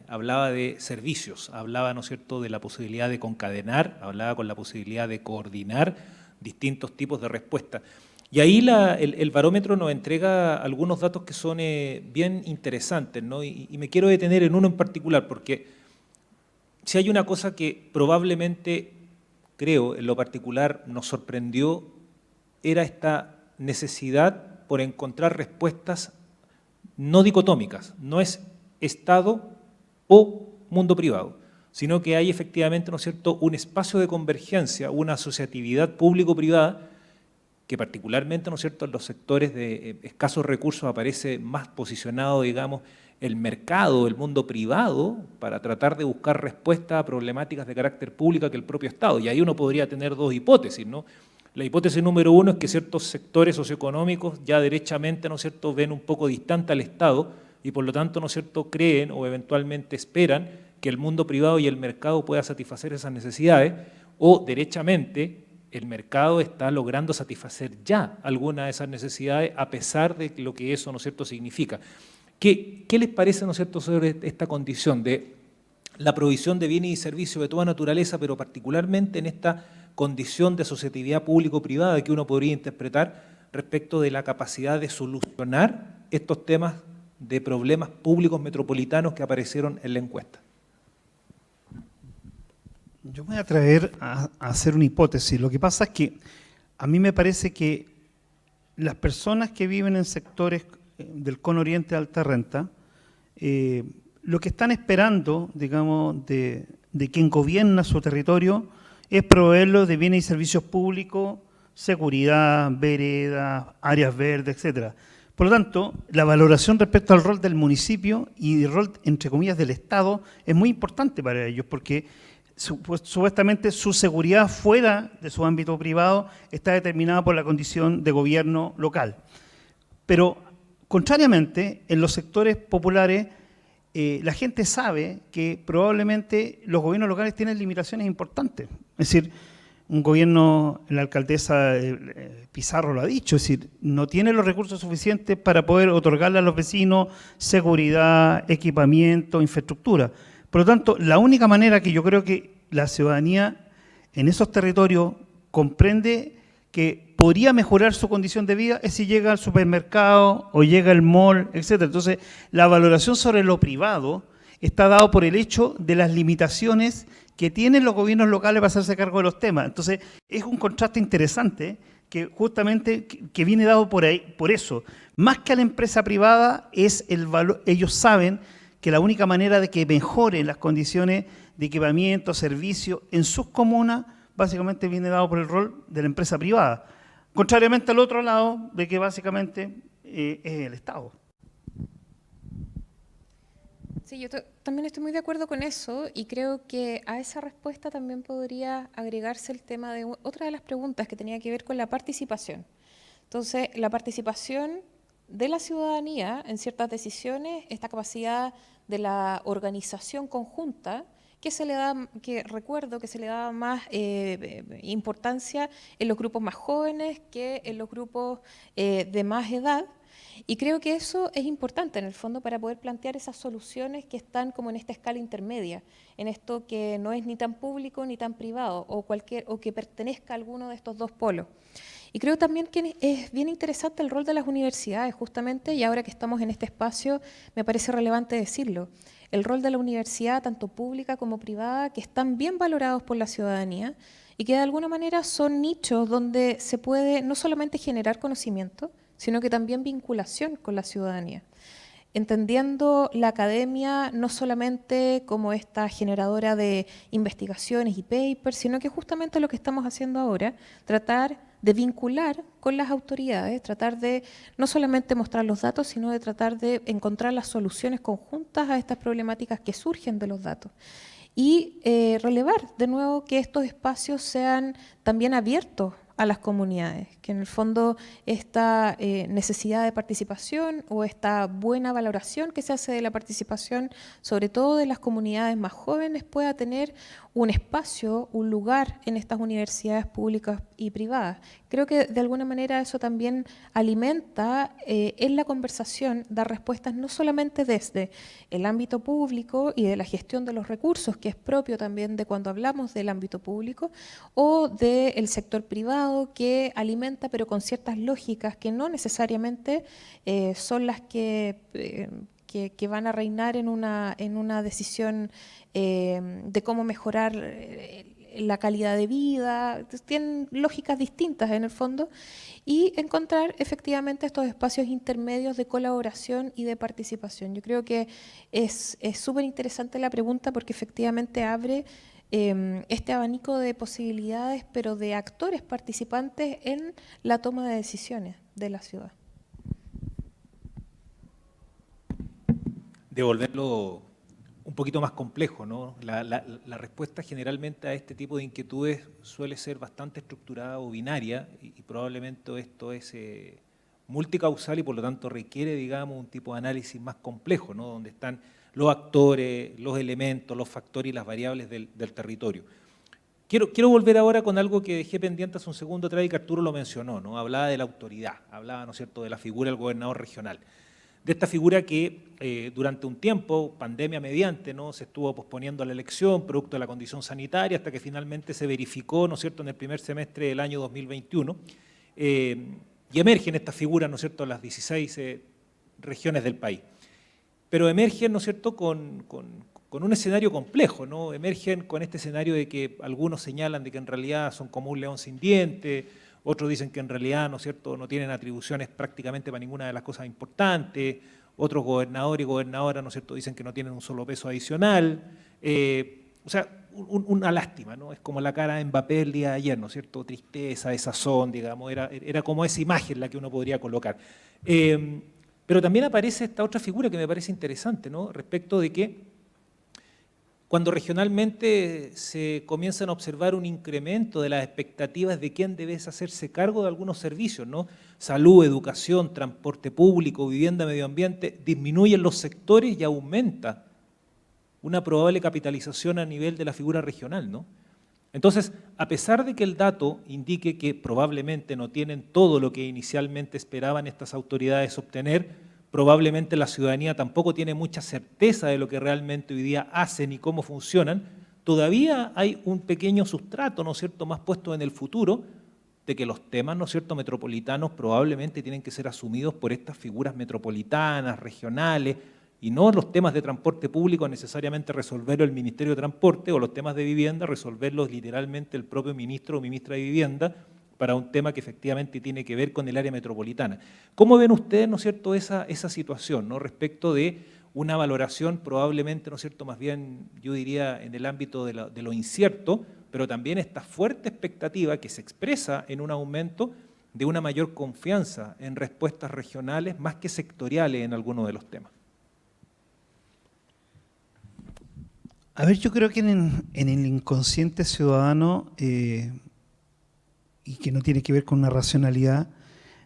Hablaba de servicios, hablaba, ¿no es cierto?, de la posibilidad de concadenar, hablaba con la posibilidad de coordinar distintos tipos de respuestas. Y ahí el barómetro nos entrega algunos datos que son bien interesantes, ¿no? Y me quiero detener en uno en particular, porque si hay una cosa que probablemente, creo, en lo particular nos sorprendió, era esta necesidad por encontrar respuestas no dicotómicas, no es Estado o mundo privado, sino que hay efectivamente, ¿no es cierto?, un espacio de convergencia, una asociatividad público-privada que particularmente, ¿no es cierto?, en los sectores de escasos recursos aparece más posicionado, digamos, el mercado, el mundo privado, para tratar de buscar respuestas a problemáticas de carácter público que el propio Estado. Y ahí uno podría tener dos hipótesis, ¿no? La hipótesis número uno es que ciertos sectores socioeconómicos ya derechamente, ¿no es cierto?, ven un poco distante al Estado y por lo tanto, ¿no es cierto?, creen o eventualmente esperan que el mundo privado y el mercado pueda satisfacer esas necesidades, o derechamente el mercado está logrando satisfacer ya alguna de esas necesidades a pesar de lo que eso, ¿no es cierto?, significa. ¿Qué les parece, ¿no es cierto?, sobre esta condición de la provisión de bienes y servicios de toda naturaleza, pero particularmente en esta condición de asociatividad público-privada que uno podría interpretar respecto de la capacidad de solucionar estos temas de problemas públicos metropolitanos que aparecieron en la encuesta? Yo me voy a atrever a hacer una hipótesis. Lo que pasa es que a mí me parece que las personas que viven en sectores del cono oriente de alta renta, lo que están esperando, digamos, de quien gobierna su territorio es proveerlo de bienes y servicios públicos, seguridad, veredas, áreas verdes, etcétera. Por lo tanto, la valoración respecto al rol del municipio y el rol, entre comillas, del Estado es muy importante para ellos, porque supuestamente su seguridad fuera de su ámbito privado está determinada por la condición de gobierno local. Pero, contrariamente, en los sectores populares, la gente sabe que probablemente los gobiernos locales tienen limitaciones importantes. Es decir, un gobierno, la alcaldesa Pizarro lo ha dicho, es decir, no tiene los recursos suficientes para poder otorgarle a los vecinos seguridad, equipamiento, infraestructura. Por lo tanto, la única manera que yo creo que la ciudadanía en esos territorios comprende que podría mejorar su condición de vida es si llega al supermercado o llega al mall, etc. Entonces, la valoración sobre lo privado está dado por el hecho de las limitaciones que tienen los gobiernos locales para hacerse cargo de los temas. Entonces, es un contraste interesante que justamente que viene dado por ahí, por eso. Más que a la empresa privada, es el valor. Ellos saben que la única manera de que mejoren las condiciones de equipamiento, servicio en sus comunas, básicamente viene dado por el rol de la empresa privada. Contrariamente al otro lado, de que básicamente es el Estado. Sí, también estoy muy de acuerdo con eso y creo que a esa respuesta también podría agregarse el tema de otra de las preguntas que tenía que ver con la participación. Entonces, la participación de la ciudadanía en ciertas decisiones, esta capacidad de la organización conjunta, que se le da, que recuerdo que se le daba más importancia en los grupos más jóvenes que en los grupos de más edad. Y creo que eso es importante en el fondo para poder plantear esas soluciones que están como en esta escala intermedia, en esto que no es ni tan público ni tan privado o que pertenezca a alguno de estos dos polos. Y creo también que es bien interesante el rol de las universidades, justamente, y ahora que estamos en este espacio, me parece relevante decirlo. El rol de la universidad, tanto pública como privada, que están bien valorados por la ciudadanía y que de alguna manera son nichos donde se puede no solamente generar conocimiento, sino que también vinculación con la ciudadanía. Entendiendo la academia no solamente como esta generadora de investigaciones y papers, sino que justamente lo que estamos haciendo ahora, tratar de vincular con las autoridades, tratar de no solamente mostrar los datos, sino de tratar de encontrar las soluciones conjuntas a estas problemáticas que surgen de los datos. Y relevar de nuevo que estos espacios sean también abiertos a las comunidades, que en el fondo esta necesidad de participación o esta buena valoración que se hace de la participación, sobre todo de las comunidades más jóvenes, pueda tener un espacio, un lugar en estas universidades públicas y privadas. Creo que de alguna manera eso también alimenta en la conversación, dar respuestas no solamente desde el ámbito público y de la gestión de los recursos, que es propio también de cuando hablamos del ámbito público, o del sector privado que alimenta pero con ciertas lógicas que no necesariamente son las que van a reinar en una decisión de cómo mejorar la calidad de vida. Tienen lógicas distintas en el fondo, y encontrar efectivamente estos espacios intermedios de colaboración y de participación. Yo creo que es súper interesante la pregunta porque efectivamente abre este abanico de posibilidades, pero de actores participantes en la toma de decisiones de la ciudad. Devolverlo un poquito más complejo, ¿no? La respuesta generalmente a este tipo de inquietudes suele ser bastante estructurada o binaria y probablemente esto es multicausal y por lo tanto requiere, digamos, un tipo de análisis más complejo, ¿no? Donde están los actores, los elementos, los factores y las variables del territorio. Quiero volver ahora con algo que dejé pendiente hace un segundo atrás y que Arturo lo mencionó, ¿no? Hablaba de la autoridad, hablaba, ¿no es cierto?, de la figura del gobernador regional. De esta figura que durante un tiempo, pandemia mediante, ¿no?, se estuvo posponiendo la elección, producto de la condición sanitaria, hasta que finalmente se verificó, ¿no es cierto?, en el primer semestre del año 2021, y emergen estas figuras, ¿no es cierto?, en las 16 regiones del país. Pero emergen, ¿no es cierto?, con un escenario complejo, ¿no? Emergen con este escenario de que algunos señalan de que en realidad son como un león sin dientes, otros dicen que en realidad, ¿no es cierto?, no tienen atribuciones prácticamente para ninguna de las cosas importantes, otros gobernadores y gobernadoras, ¿no es cierto?, dicen que no tienen un solo peso adicional. O sea, una lástima, ¿no? Es como la cara de Mbappé el día de ayer, ¿no es cierto?, tristeza, desazón, digamos, era como esa imagen la que uno podría colocar. Pero también aparece esta otra figura que me parece interesante, ¿no?, respecto de que cuando regionalmente se comienzan a observar un incremento de las expectativas de quién debe hacerse cargo de algunos servicios, ¿no? Salud, educación, transporte público, vivienda, medio ambiente, disminuyen los sectores y aumenta una probable capitalización a nivel de la figura regional, ¿no? Entonces, a pesar de que el dato indique que probablemente no tienen todo lo que inicialmente esperaban estas autoridades obtener, probablemente la ciudadanía tampoco tiene mucha certeza de lo que realmente hoy día hacen y cómo funcionan, todavía hay un pequeño sustrato, ¿no es cierto?, más puesto en el futuro, de que los temas, ¿no es cierto?, metropolitanos probablemente tienen que ser asumidos por estas figuras metropolitanas, regionales, y no los temas de transporte público necesariamente resolverlo el Ministerio de Transporte, o los temas de vivienda resolverlos literalmente el propio ministro o ministra de Vivienda, para un tema que efectivamente tiene que ver con el área metropolitana. ¿Cómo ven ustedes, ¿no es cierto?, esa situación, ¿no?, respecto de una valoración probablemente, ¿no es cierto?, más bien yo diría en el ámbito de lo incierto, pero también esta fuerte expectativa que se expresa en un aumento de una mayor confianza en respuestas regionales más que sectoriales en algunos de los temas? A ver, yo creo que en el inconsciente ciudadano, y que no tiene que ver con una racionalidad,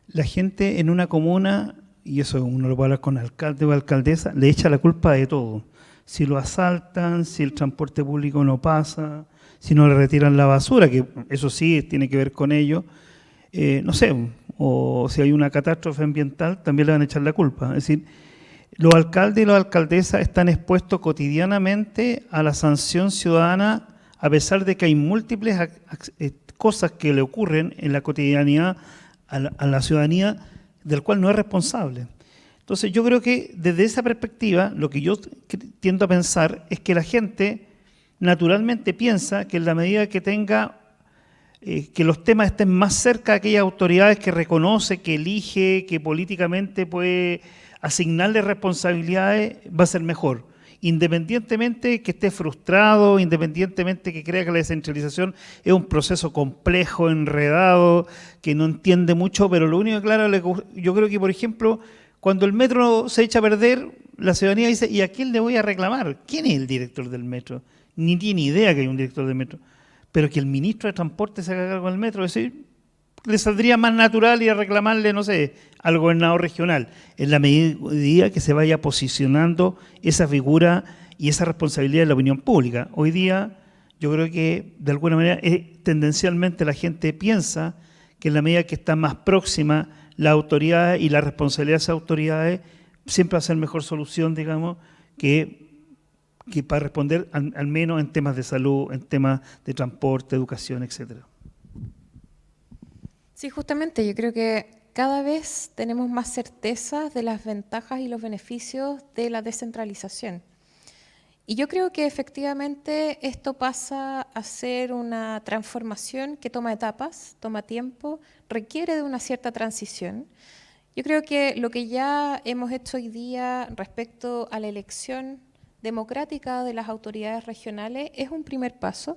la gente en una comuna, y eso uno lo puede hablar con alcalde o alcaldesa, le echa la culpa de todo. Si lo asaltan, si el transporte público no pasa, si no le retiran la basura, que eso sí tiene que ver con ello, no sé, o si hay una catástrofe ambiental, también le van a echar la culpa. Es decir, los alcaldes y las alcaldesas están expuestos cotidianamente a la sanción ciudadana, a pesar de que hay múltiples cosas que le ocurren en la cotidianidad a la ciudadanía, del cual no es responsable. Entonces yo creo que desde esa perspectiva, lo que yo tiendo a pensar es que la gente naturalmente piensa que en la medida que tenga, que los temas estén más cerca de aquellas autoridades que reconoce, que elige, que políticamente puede asignarle responsabilidades, va a ser mejor. Independientemente que esté frustrado, independientemente que crea que la descentralización es un proceso complejo, enredado, que no entiende mucho, pero lo único que claro, yo creo que, por ejemplo, cuando el metro se echa a perder, la ciudadanía dice, ¿y a quién le voy a reclamar? ¿Quién es el director del metro? Ni tiene idea que hay un director del metro. Pero que el ministro de Transporte se haga cargo del metro, es decir, le saldría más natural ir a reclamarle, no sé, al gobernador regional, en la medida que se vaya posicionando esa figura y esa responsabilidad de la opinión pública. Hoy día yo creo que de alguna manera tendencialmente la gente piensa que en la medida que está más próxima la autoridad y la responsabilidad de esas autoridades, siempre va a ser mejor solución, digamos, que para responder al menos en temas de salud, en temas de transporte, educación, etcétera. Sí, justamente, yo creo que cada vez tenemos más certezas de las ventajas y los beneficios de la descentralización. Y yo creo que efectivamente esto pasa a ser una transformación que toma etapas, toma tiempo, requiere de una cierta transición. Yo creo que lo que ya hemos hecho hoy día respecto a la elección democrática de las autoridades regionales es un primer paso.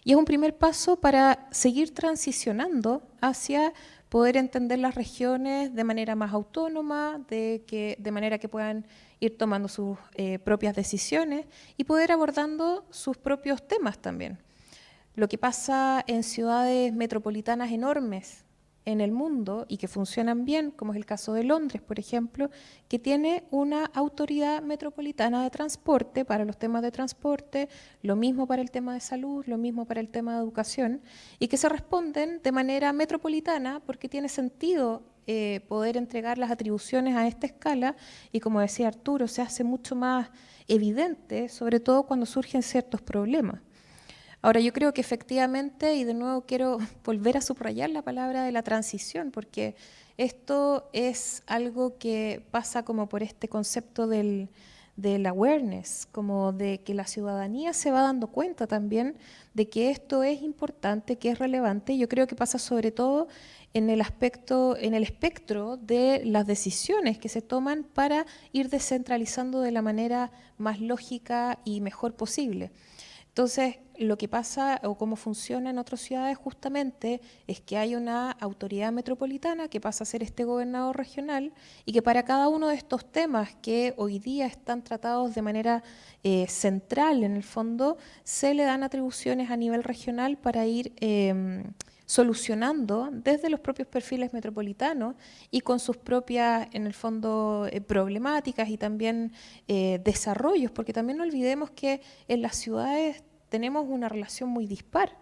Y es un primer paso para seguir transicionando hacia poder entender las regiones de manera más autónoma, de manera que puedan ir tomando sus propias decisiones y poder abordando sus propios temas también. Lo que pasa en ciudades metropolitanas enormes en el mundo y que funcionan bien, como es el caso de Londres, por ejemplo, que tiene una autoridad metropolitana de transporte para los temas de transporte, lo mismo para el tema de salud, lo mismo para el tema de educación, y que se responden de manera metropolitana porque tiene sentido poder entregar las atribuciones a esta escala y, como decía Arturo, se hace mucho más evidente, sobre todo cuando surgen ciertos problemas. Ahora, yo creo que efectivamente, y de nuevo quiero volver a subrayar la palabra de la transición, porque esto es algo que pasa como por este concepto del awareness, como de que la ciudadanía se va dando cuenta también de que esto es importante, que es relevante. Yo creo que pasa sobre todo en el espectro de las decisiones que se toman para ir descentralizando de la manera más lógica y mejor posible. Entonces, lo que pasa o cómo funciona en otras ciudades justamente es que hay una autoridad metropolitana que pasa a ser este gobernador regional y que para cada uno de estos temas que hoy día están tratados de manera central en el fondo, se le dan atribuciones a nivel regional para ir solucionando desde los propios perfiles metropolitanos y con sus propias, en el fondo, problemáticas y también desarrollos, porque también no olvidemos que en las ciudades tenemos una relación muy dispar.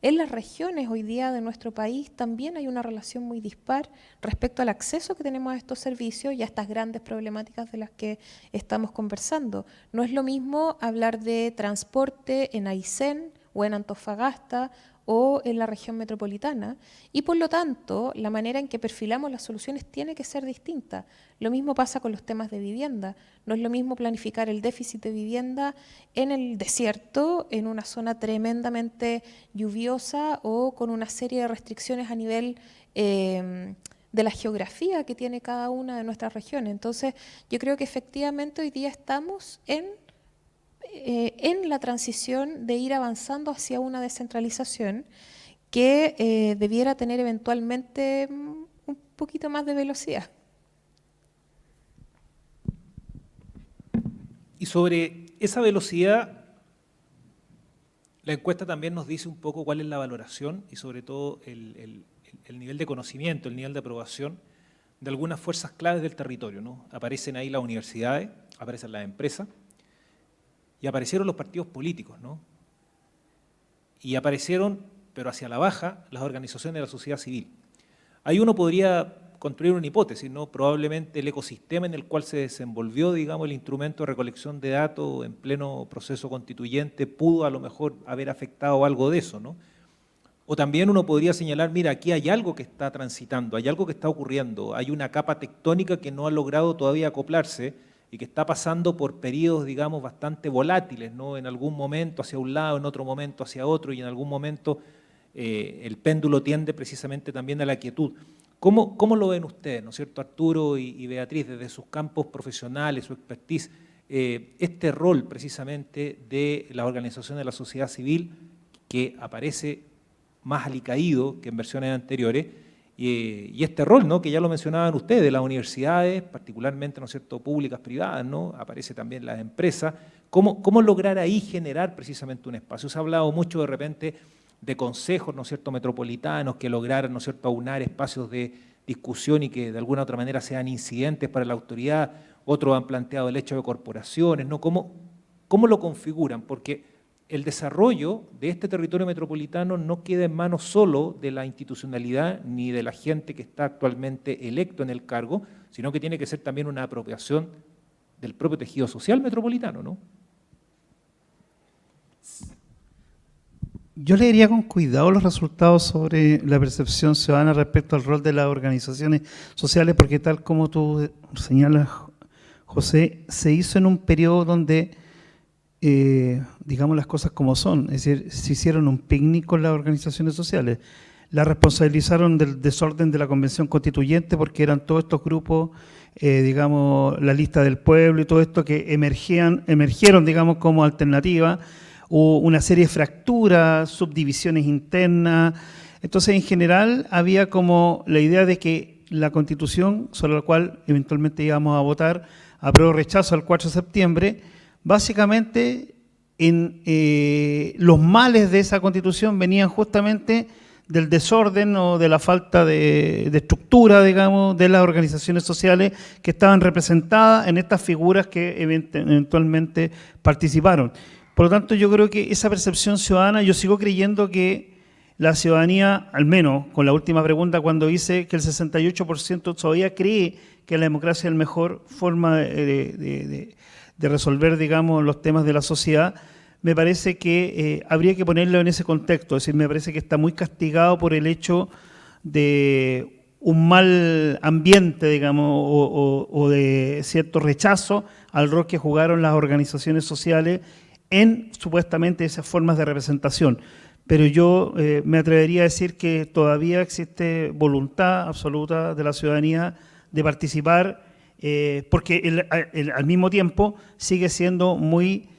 En las regiones hoy día de nuestro país también hay una relación muy dispar respecto al acceso que tenemos a estos servicios y a estas grandes problemáticas de las que estamos conversando. No es lo mismo hablar de transporte en Aysén o en Antofagasta o en la región metropolitana, y por lo tanto la manera en que perfilamos las soluciones tiene que ser distinta. Lo mismo pasa con los temas de vivienda. No es lo mismo planificar el déficit de vivienda en el desierto, en una zona tremendamente lluviosa o con una serie de restricciones a nivel de la geografía que tiene cada una de nuestras regiones. Entonces, yo creo que efectivamente hoy día estamos en la transición de ir avanzando hacia una descentralización que debiera tener eventualmente un poquito más de velocidad. Y sobre esa velocidad, La encuesta también nos dice un poco cuál es la valoración y sobre todo el nivel de conocimiento, el nivel de aprobación de algunas fuerzas claves del territorio, ¿no? Aparecen ahí las universidades, aparecen las empresas y aparecieron los partidos políticos, ¿no? Y aparecieron, pero hacia la baja, las organizaciones de la sociedad civil. Ahí uno podría construir una hipótesis, ¿no? Probablemente el ecosistema en el cual se desenvolvió, digamos, el instrumento de recolección de datos en pleno proceso constituyente pudo a lo mejor haber afectado algo de eso, ¿no? O también uno podría señalar, mira, aquí hay algo que está transitando, hay algo que está ocurriendo, hay una capa tectónica que no ha logrado todavía acoplarse y que está pasando por periodos, digamos, bastante volátiles, ¿no? En algún momento hacia un lado, en otro momento hacia otro, y en algún momento el péndulo tiende precisamente también a la quietud. ¿Cómo lo ven ustedes, ¿no es cierto, Arturo y Beatriz, desde sus campos profesionales, su expertise, este rol precisamente de la organización de la sociedad civil que aparece más alicaído que en versiones anteriores, y este rol, ¿no?, que ya lo mencionaban ustedes, de las universidades, particularmente, ¿no es cierto?, públicas, privadas, ¿no?, aparece también las empresas? ¿Cómo lograr ahí generar precisamente un espacio? Se ha hablado mucho de repente de consejos, ¿no es cierto?, metropolitanos que lograran, ¿no es cierto?, aunar espacios de discusión y que de alguna u otra manera sean incidentes para la autoridad. Otros han planteado el hecho de corporaciones, ¿no? ¿Cómo lo configuran? Porque el desarrollo de este territorio metropolitano no queda en manos solo de la institucionalidad ni de la gente que está actualmente electo en el cargo, sino que tiene que ser también una apropiación del propio tejido social metropolitano, ¿no? Yo leería con cuidado los resultados sobre la percepción ciudadana respecto al rol de las organizaciones sociales, porque tal como tú señalas, José, se hizo en un periodo donde, digamos las cosas como son, es decir, se hicieron un picnic con las organizaciones sociales, la responsabilizaron del desorden de la Convención Constituyente porque eran todos estos grupos, digamos, la lista del pueblo y todo esto que emergieron, digamos, como alternativa. Hubo una serie de fracturas, subdivisiones internas. Entonces, en general, había como la idea de que la Constitución, sobre la cual eventualmente íbamos a votar, apruebo o rechazo el 4 de septiembre, básicamente los males de esa Constitución venían justamente del desorden o de la falta de estructura, digamos, de las organizaciones sociales que estaban representadas en estas figuras que eventualmente participaron. Por lo tanto, yo creo que esa percepción ciudadana, yo sigo creyendo que la ciudadanía, al menos con la última pregunta cuando hice que el 68% todavía cree que la democracia es la mejor forma de resolver, digamos, los temas de la sociedad, me parece que habría que ponerlo en ese contexto. Es decir, me parece que está muy castigado por el hecho de un mal ambiente, digamos, o de cierto rechazo al rol que jugaron las organizaciones sociales en supuestamente esas formas de representación. Pero yo me atrevería a decir que todavía existe voluntad absoluta de la ciudadanía de participar, porque al mismo tiempo sigue siendo muy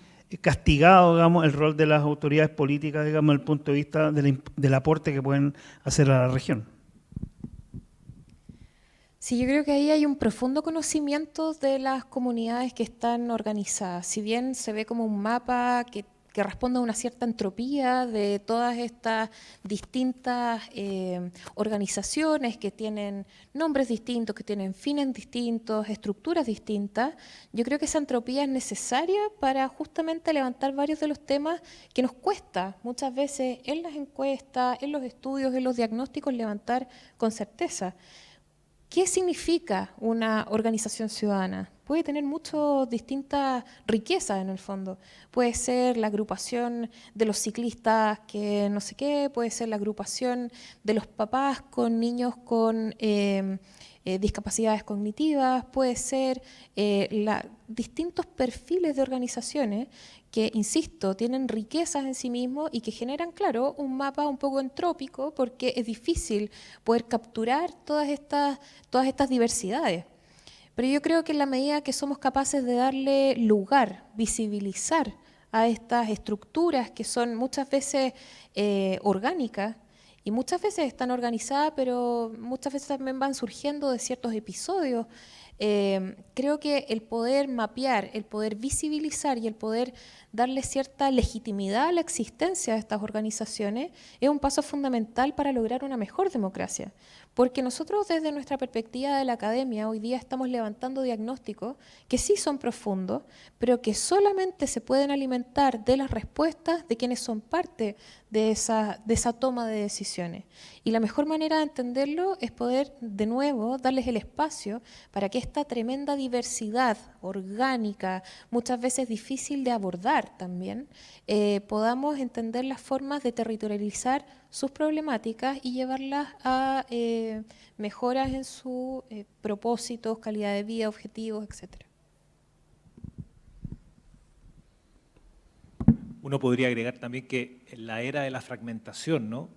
castigado, digamos, el rol de las autoridades políticas, digamos, desde el punto de vista del aporte que pueden hacer a la región. Sí, yo creo que ahí hay un profundo conocimiento de las comunidades que están organizadas. Si bien se ve como un mapa que responde a una cierta entropía de todas estas distintas organizaciones que tienen nombres distintos, que tienen fines distintos, estructuras distintas, yo creo que esa entropía es necesaria para justamente levantar varios de los temas que nos cuesta muchas veces en las encuestas, en los estudios, en los diagnósticos levantar con certeza. ¿Qué significa una organización ciudadana? Puede tener muchas distintas riquezas en el fondo. Puede ser la agrupación de los ciclistas que no sé qué, puede ser la agrupación de los papás con niños con discapacidades cognitivas, puede ser distintos perfiles de organizaciones que, insisto, tienen riquezas en sí mismos y que generan, claro, un mapa un poco entrópico porque es difícil poder capturar todas estas diversidades. Pero yo creo que en la medida que somos capaces de darle lugar, visibilizar a estas estructuras que son muchas veces orgánicas, y muchas veces están organizadas, pero muchas veces también van surgiendo de ciertos episodios Creo que el poder mapear, el poder visibilizar y el poder darle cierta legitimidad a la existencia de estas organizaciones es un paso fundamental para lograr una mejor democracia. Porque nosotros desde nuestra perspectiva de la academia hoy día estamos levantando diagnósticos que sí son profundos, pero que solamente se pueden alimentar de las respuestas de quienes son parte de esa toma de decisiones. Y la mejor manera de entenderlo es poder, de nuevo, darles el espacio para que esta tremenda diversidad orgánica, muchas veces difícil de abordar también, podamos entender las formas de territorializar sus problemáticas y llevarlas a mejoras en sus propósitos, calidad de vida, objetivos, etc. Uno podría agregar también que en la era de la fragmentación, ¿no?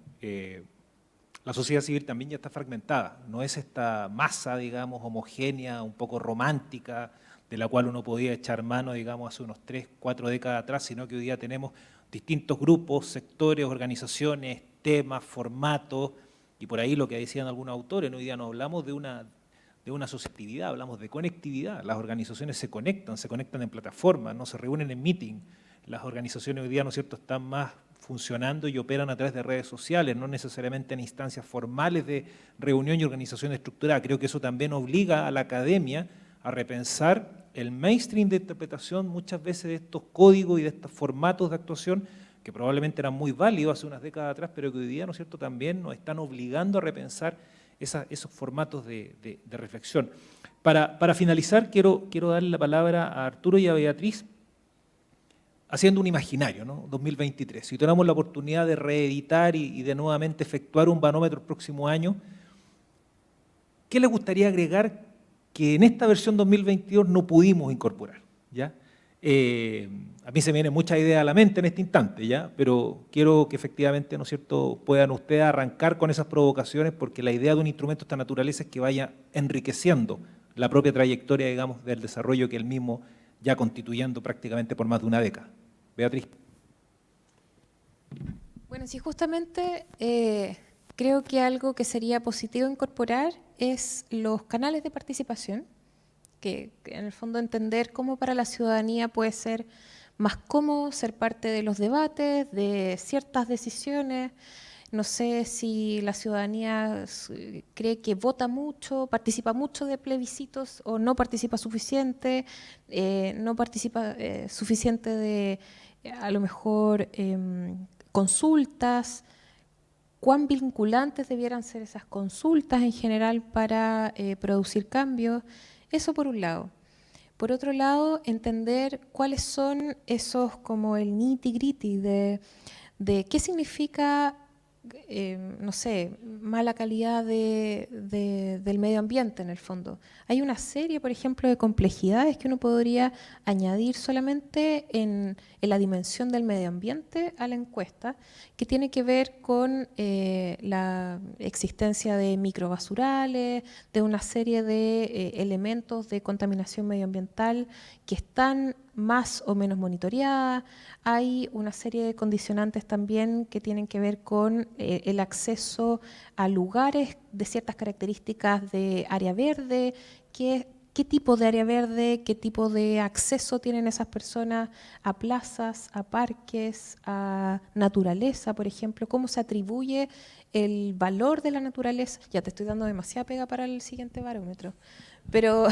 La sociedad civil también ya está fragmentada, no es esta masa, digamos, homogénea, un poco romántica, de la cual uno podía echar mano, digamos, hace unos 3, 4 décadas atrás, sino que hoy día tenemos distintos grupos, sectores, organizaciones, temas, formatos, y por ahí lo que decían algunos autores, ¿no? Hoy día no hablamos de una subjetividad, hablamos de conectividad. Las organizaciones se conectan en plataformas, no se reúnen en meeting. Las organizaciones hoy día, ¿no es cierto?, están más funcionando y operan a través de redes sociales, no necesariamente en instancias formales de reunión y organización estructurada. Creo que eso también obliga a la academia a repensar el mainstream de interpretación muchas veces de estos códigos y de estos formatos de actuación que probablemente eran muy válidos hace unas décadas atrás, pero que hoy día, ¿no es cierto?, también nos están obligando a repensar esos formatos de reflexión. Para finalizar, quiero darle la palabra a Arturo y a Beatriz, haciendo un imaginario, ¿no? 2023. Si tuviéramos la oportunidad de reeditar y de nuevamente efectuar un barómetro el próximo año, ¿qué les gustaría agregar que en esta versión 2022 no pudimos incorporar? ¿Ya? A mí se me vienen muchas ideas a la mente en este instante, ¿ya? Pero quiero que efectivamente, ¿no es cierto?, puedan ustedes arrancar con esas provocaciones, porque la idea de un instrumento de esta naturaleza es que vaya enriqueciendo la propia trayectoria, digamos, del desarrollo que el mismo ya constituyendo prácticamente por más de una década. Beatriz. Bueno, sí, justamente creo que algo que sería positivo incorporar es los canales de participación, que en el fondo entender cómo para la ciudadanía puede ser más cómodo ser parte de los debates, de ciertas decisiones. No sé si la ciudadanía cree que vota mucho, participa mucho de plebiscitos o no participa suficiente, no participa suficiente de a lo mejor consultas. ¿Cuán vinculantes debieran ser esas consultas en general para producir cambios? Eso por un lado. Por otro lado, entender cuáles son esos como el nitty-gritty de qué significa, no sé, mala calidad del medio ambiente en el fondo. Hay una serie, por ejemplo, de complejidades que uno podría añadir solamente en la dimensión del medio ambiente a la encuesta, que tiene que ver con la existencia de microbasurales, de una serie de elementos de contaminación medioambiental que están más o menos monitoreadas. Hay una serie de condicionantes también que tienen que ver con el acceso a lugares de ciertas características de área verde, qué tipo de área verde, qué tipo de acceso tienen esas personas a plazas, a parques, a naturaleza, por ejemplo, cómo se atribuye el valor de la naturaleza. Ya te estoy dando demasiada pega para el siguiente barómetro, pero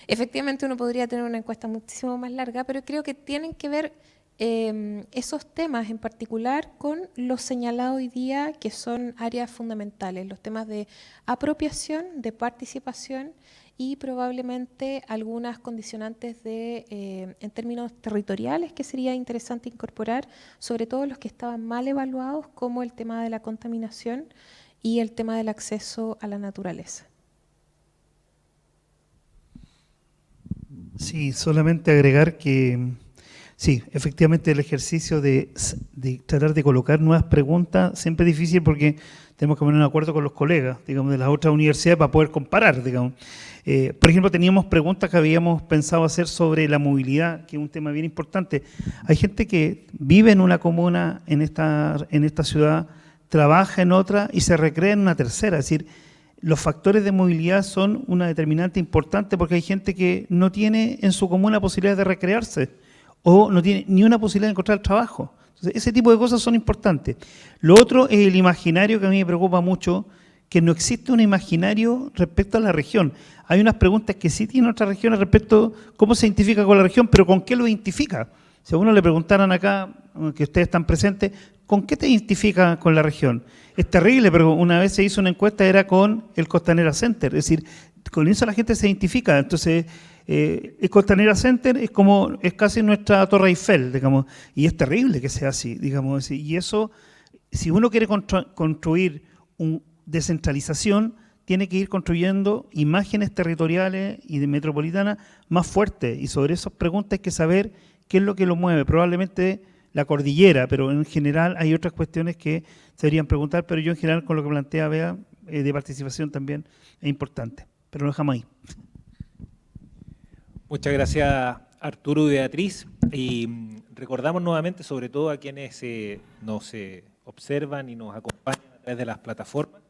efectivamente uno podría tener una encuesta muchísimo más larga, pero creo que tienen que ver esos temas en particular con lo señalado hoy día, que son áreas fundamentales, los temas de apropiación, de participación y probablemente algunas condicionantes en términos territoriales que sería interesante incorporar, sobre todo los que estaban mal evaluados, como el tema de la contaminación y el tema del acceso a la naturaleza. Sí, solamente agregar que sí, efectivamente el ejercicio de tratar de colocar nuevas preguntas siempre es difícil porque tenemos que poner un acuerdo con los colegas, digamos, de las otras universidades para poder comparar, digamos. Por ejemplo, teníamos preguntas que habíamos pensado hacer sobre la movilidad, que es un tema bien importante. Hay gente que vive en una comuna, en esta ciudad, trabaja en otra y se recrea en una tercera. Es decir, los factores de movilidad son una determinante importante porque hay gente que no tiene en su comuna posibilidad de recrearse o no tiene ni una posibilidad de encontrar trabajo. Entonces, ese tipo de cosas son importantes. Lo otro es el imaginario que a mí me preocupa mucho, que no existe un imaginario respecto a la región. Hay unas preguntas que sí tienen otras regiones respecto a cómo se identifica con la región, pero ¿con qué lo identifica? Si a uno le preguntaran acá, que ustedes están presentes, ¿con qué te identifica con la región? Es terrible, pero una vez se hizo una encuesta, era con el Costanera Center, es decir, con eso la gente se identifica. Entonces, el Costanera Center es casi nuestra Torre Eiffel, digamos, y es terrible que sea así, digamos. Y eso, si uno quiere construir una descentralización, tiene que ir construyendo imágenes territoriales y de metropolitanas más fuertes, y sobre esas preguntas hay que saber qué es lo que lo mueve. Probablemente la cordillera, pero en general hay otras cuestiones que se deberían preguntar, pero yo en general con lo que plantea Bea de participación también es importante, pero lo dejamos ahí. Muchas gracias, Arturo y Beatriz, y recordamos nuevamente, sobre todo a quienes nos observan y nos acompañan a través de las plataformas,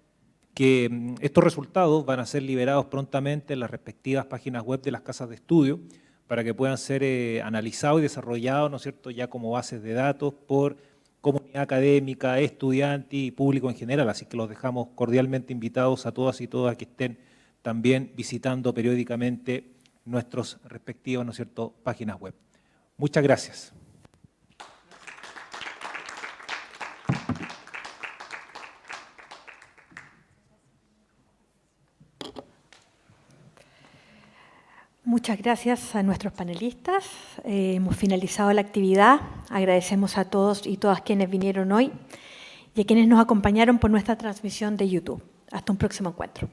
que estos resultados van a ser liberados prontamente en las respectivas páginas web de las casas de estudio para que puedan ser analizados y desarrollados, ¿no es cierto?, ya como bases de datos por comunidad académica, estudiantes y público en general. Así que los dejamos cordialmente invitados a todas y todas que estén también visitando periódicamente nuestros respectivos, ¿no es cierto?, páginas web. Muchas gracias. Muchas gracias a nuestros panelistas. Hemos finalizado la actividad. Agradecemos a todos y todas quienes vinieron hoy y a quienes nos acompañaron por nuestra transmisión de YouTube. Hasta un próximo encuentro.